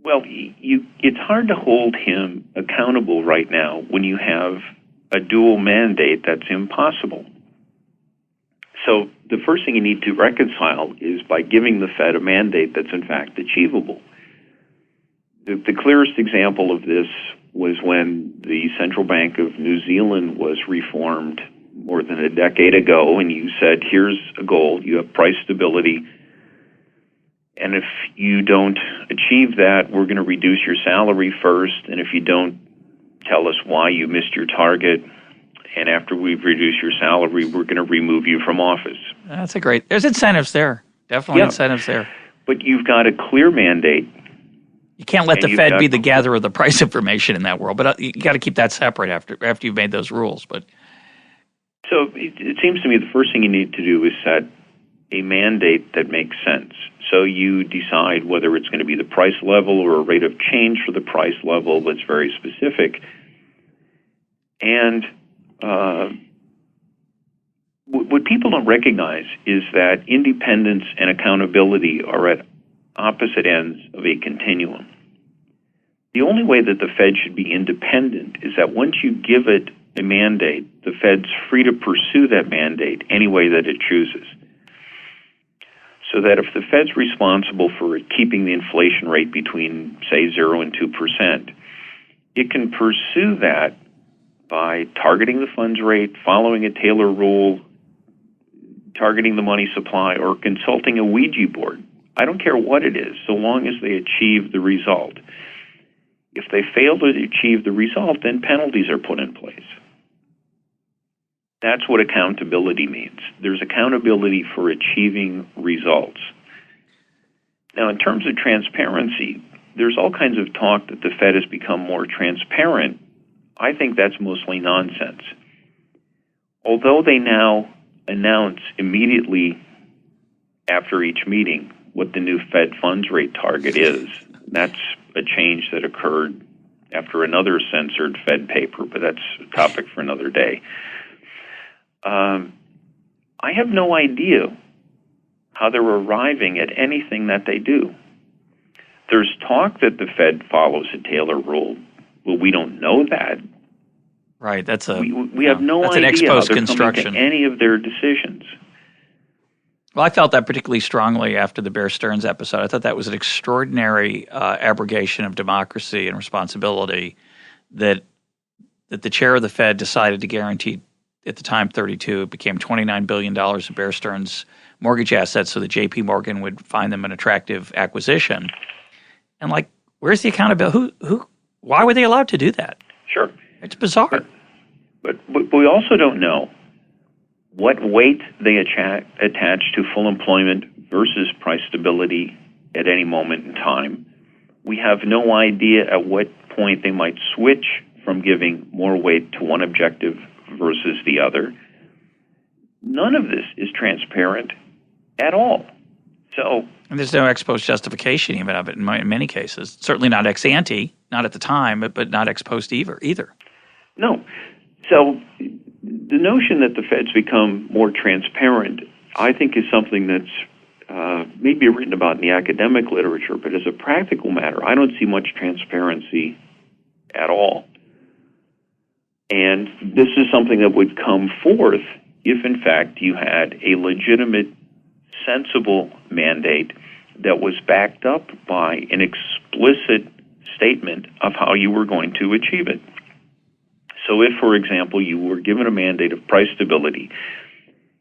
Well, it's hard to hold him accountable right now when you have a dual mandate that's impossible. So the first thing you need to reconcile is by giving the Fed a mandate that's in fact achievable. The clearest example of this was when the Central Bank of New Zealand was reformed more than a decade ago, and you said, here's a goal, you have price stability, and if you don't achieve that, we're going to reduce your salary first, and if you don't tell us why you missed your target, and after we've reduced your salary, we're going to remove you from office. There's incentives there, definitely incentives there. But you've got a clear mandate. You can't let the Fed be the gatherer of the price information in that world, but you got to keep that separate after you've made those rules. But so it seems to me the first thing you need to do is set a mandate that makes sense. So you decide whether it's going to be the price level or a rate of change for the price level that's very specific. And what people don't recognize is that independence and accountability are at opposite ends of a continuum. The only way that the Fed should be independent is that once you give it a mandate, the Fed's free to pursue that mandate any way that it chooses. So that if the Fed's responsible for keeping the inflation rate between, say, 0 and 2%, it can pursue that by targeting the funds rate, following a Taylor rule, targeting the money supply, or consulting a Ouija board. I don't care what it is, so long as they achieve the result. If they fail to achieve the result, then penalties are put in place. That's what accountability means. There's accountability for achieving results. Now, in terms of transparency, there's all kinds of talk that the Fed has become more transparent. I think that's mostly nonsense. Although they now announce immediately after each meeting what the new Fed funds rate target is, that's a change that occurred after another censored Fed paper, but that's a topic for another day. I have no idea how they're arriving at anything that they do. There's talk that the Fed follows a Taylor rule. Well, we don't know that. Right, we have no idea an ex post how they're construction. coming to any of their decisions. Well, I felt that particularly strongly after the Bear Stearns episode. I thought that was an extraordinary abrogation of democracy and responsibility that the chair of the Fed decided to guarantee, at the time 32, it became $29 billion of Bear Stearns mortgage assets so that J.P. Morgan would find them an attractive acquisition. And where's the accountability? Why were they allowed to do that? Sure. It's bizarre. But we also don't know what weight they attach to full employment versus price stability at any moment in time. We have no idea at what point they might switch from giving more weight to one objective versus the other. None of this is transparent at all. So, and there's no ex post justification even of it in many cases. Certainly not ex ante, not at the time, but not ex post either. No. So the notion that the Fed's become more transparent, I think, is something that's maybe written about in the academic literature, but as a practical matter, I don't see much transparency at all. And this is something that would come forth if, in fact, you had a legitimate, sensible mandate that was backed up by an explicit statement of how you were going to achieve it. So if, for example, you were given a mandate of price stability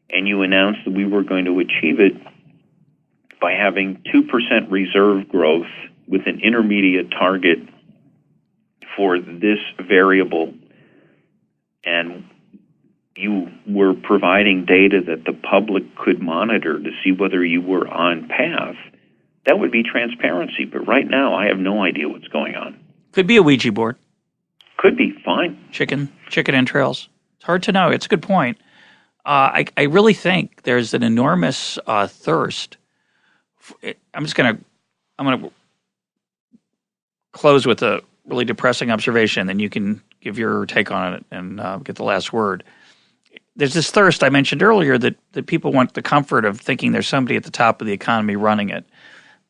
and you announced that we were going to achieve it by having 2% reserve growth with an intermediate target for this variable, and you were providing data that the public could monitor to see whether you were on path, that would be transparency. But right now, I have no idea what's going on. Could be a Ouija board. Could be, fine. Chicken entrails. It's hard to know. It's a good point. I really think there's an enormous thirst. I'm going to close with a really depressing observation, then you can give your take on it and get the last word. There's this thirst I mentioned earlier that people want the comfort of thinking there's somebody at the top of the economy running it.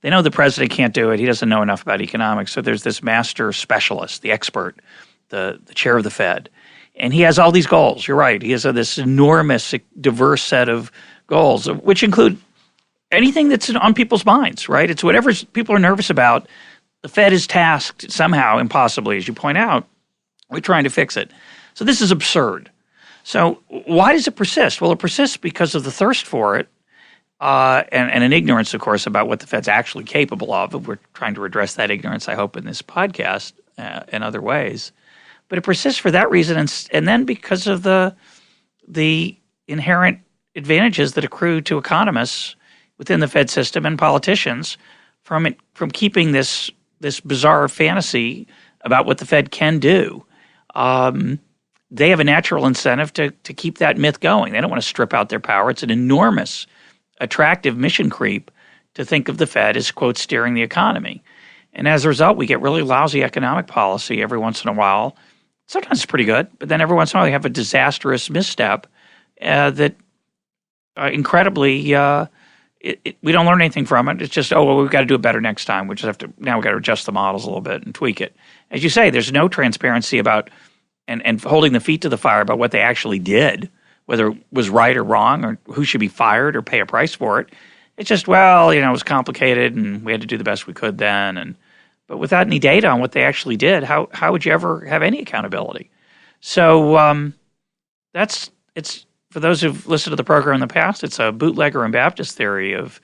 They know the president can't do it. He doesn't know enough about economics. So there's this master specialist, the expert, the chair of the Fed. And he has all these goals. You're right. He has this enormous, diverse set of goals, which include anything that's on people's minds, right? It's whatever people are nervous about. The Fed is tasked somehow, impossibly, as you point out, with trying to fix it. So this is absurd. So why does it persist? Well, it persists because of the thirst for it and an ignorance, of course, about what the Fed's actually capable of. We're trying to address that ignorance, I hope, in this podcast and other ways. But it persists for that reason, and then because of the inherent advantages that accrue to economists within the Fed system and politicians from keeping this bizarre fantasy about what the Fed can do. They have a natural incentive to keep that myth going. They don't want to strip out their power. It's an enormous, attractive mission creep to think of the Fed as, quote, steering the economy. And as a result, we get really lousy economic policy every once in a while. Sometimes it's pretty good, but then every once in a while we have a disastrous misstep that incredibly we don't learn anything from it. It's just, we've got to do it better next time. We've got to adjust the models a little bit and tweak it. As you say, there's no transparency about and holding the feet to the fire about what they actually did, whether it was right or wrong, or who should be fired or pay a price for it. It's just, it was complicated and we had to do the best we could then. But without any data on what they actually did, how would you ever have any accountability? So it's for those who've listened to the program in the past, it's a bootlegger and Baptist theory of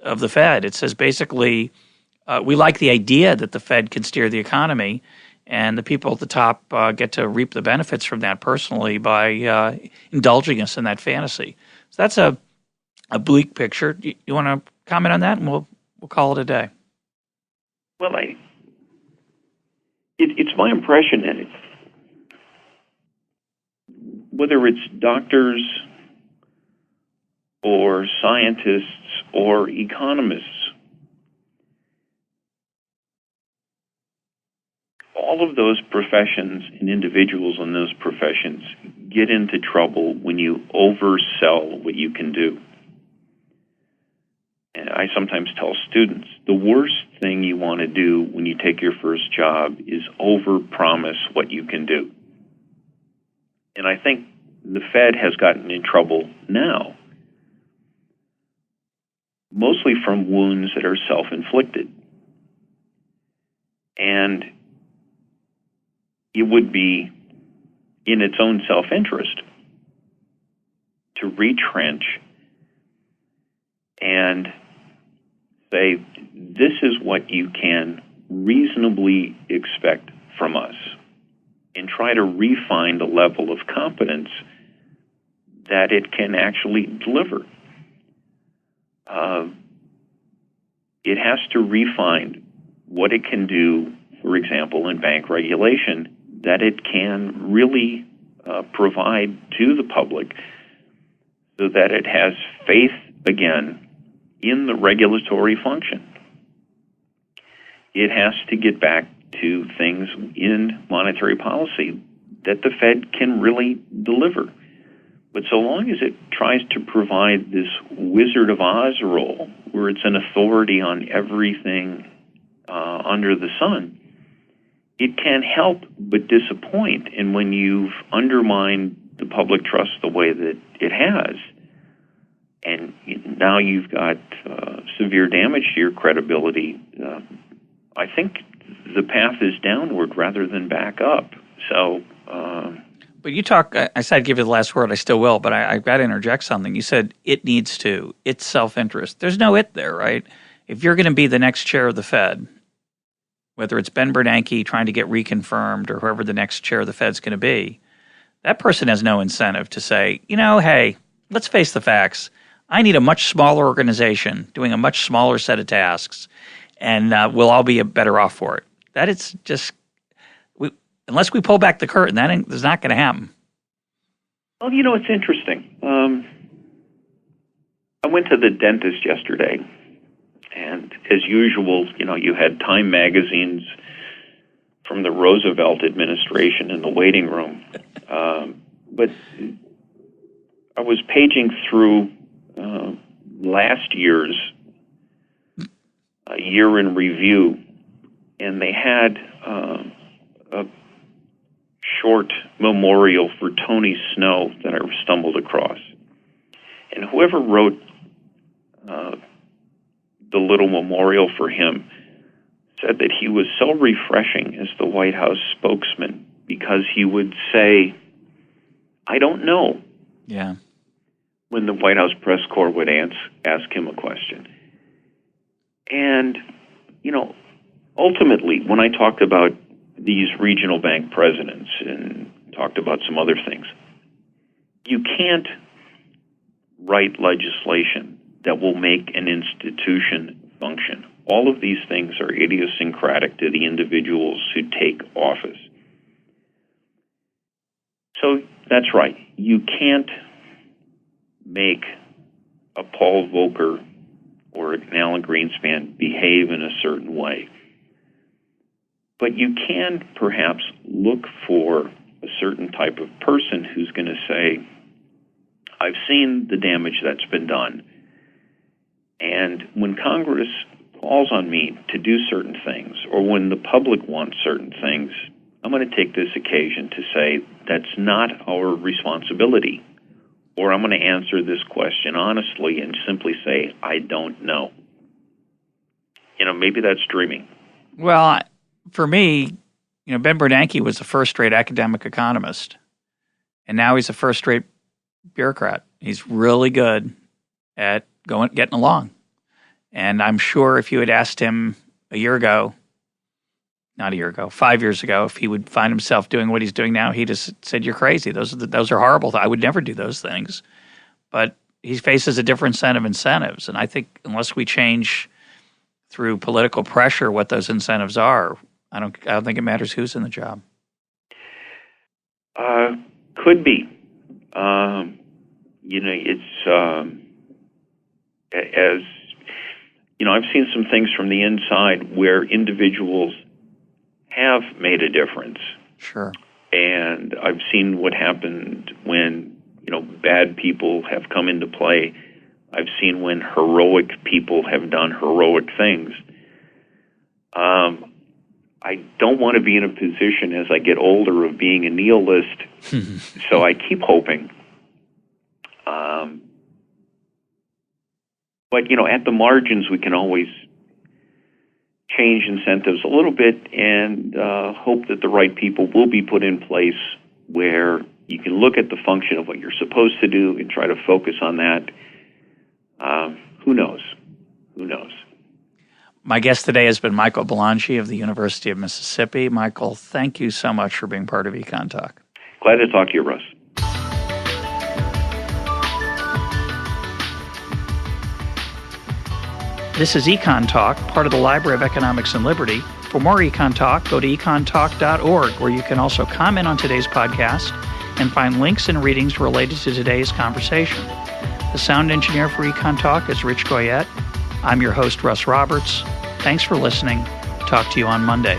the Fed. It says basically we like the idea that the Fed can steer the economy, and the people at the top get to reap the benefits from that personally by indulging us in that fantasy. So that's a bleak picture. You want to comment on that, and we'll call it a day. Well, it's my impression that whether it's doctors or scientists or economists, all of those professions and individuals in those professions get into trouble when you oversell what you can do. And I sometimes tell students, the worst thing you want to do when you take your first job is overpromise what you can do. And I think the Fed has gotten in trouble now, mostly from wounds that are self-inflicted. And it would be in its own self-interest to retrench and say, this is what you can reasonably expect from us, and try to refine the level of competence that it can actually deliver. It has to refine what it can do, for example, in bank regulation, that it can really provide to the public so that it has faith again in the regulatory function. It has to get back to things in monetary policy that the Fed can really deliver. But so long as it tries to provide this Wizard of Oz role, where it's an authority on everything under the sun, it can't help but disappoint. And when you've undermined the public trust the way that it has, and now you've got severe damage to your credibility, I think the path is downward rather than back up. So... But you talk, I said I'd give you the last word, I still will, but I've got to interject something. You said it needs to, it's self-interest. There's no it there, right? If you're going to be the next chair of the Fed, whether it's Ben Bernanke trying to get reconfirmed or whoever the next chair of the Fed's going to be, that person has no incentive to say, hey, let's face the facts. I need a much smaller organization doing a much smaller set of tasks, and we'll all be better off for it. That is just... Unless we pull back the curtain, that's not going to happen. Well, it's interesting. I went to the dentist yesterday, and as usual, you had Time magazines from the Roosevelt administration in the waiting room. But I was paging through last year's year in review, and they had a short memorial for Tony Snow that I stumbled across. And whoever wrote the little memorial for him said that he was so refreshing as the White House spokesman because he would say, I don't know. Yeah. When the White House press corps would ask him a question. And, ultimately, when I talked about these regional bank presidents and talked about some other things, you can't write legislation that will make an institution function. All of these things are idiosyncratic to the individuals who take office. So that's right. You can't make a Paul Volcker or an Alan Greenspan behave in a certain way. But you can perhaps look for a certain type of person who's going to say, I've seen the damage that's been done. And when Congress calls on me to do certain things, or when the public wants certain things, I'm going to take this occasion to say that's not our responsibility. Or I'm going to answer this question honestly and simply say, I don't know. Maybe that's dreaming. Well, for me, Ben Bernanke was a first-rate academic economist, and now he's a first-rate bureaucrat. He's really good at getting along. And I'm sure if you had asked him 5 years ago, if he would find himself doing what he's doing now, he'd have said, you're crazy. Those are horrible. I would never do those things. But he faces a different set of incentives. And I think unless we change through political pressure what those incentives are, I don't think it matters who's in the job. Could be. I've seen some things from the inside where individuals have made a difference. Sure. And I've seen what happened when, bad people have come into play. I've seen when heroic people have done heroic things. I don't want to be in a position as I get older of being a nihilist, so I keep hoping. But, at the margins, we can always change incentives a little bit and hope that the right people will be put in place where you can look at the function of what you're supposed to do and try to focus on that. Who knows? Who knows? My guest today has been Michael Belongia of the University of Mississippi. Michael, thank you so much for being part of EconTalk. Glad to talk to you, Russ. This is EconTalk, part of the Library of Economics and Liberty. For more EconTalk, go to econtalk.org, where you can also comment on today's podcast and find links and readings related to today's conversation. The sound engineer for EconTalk is Rich Goyette. I'm your host, Russ Roberts. Thanks for listening. Talk to you on Monday.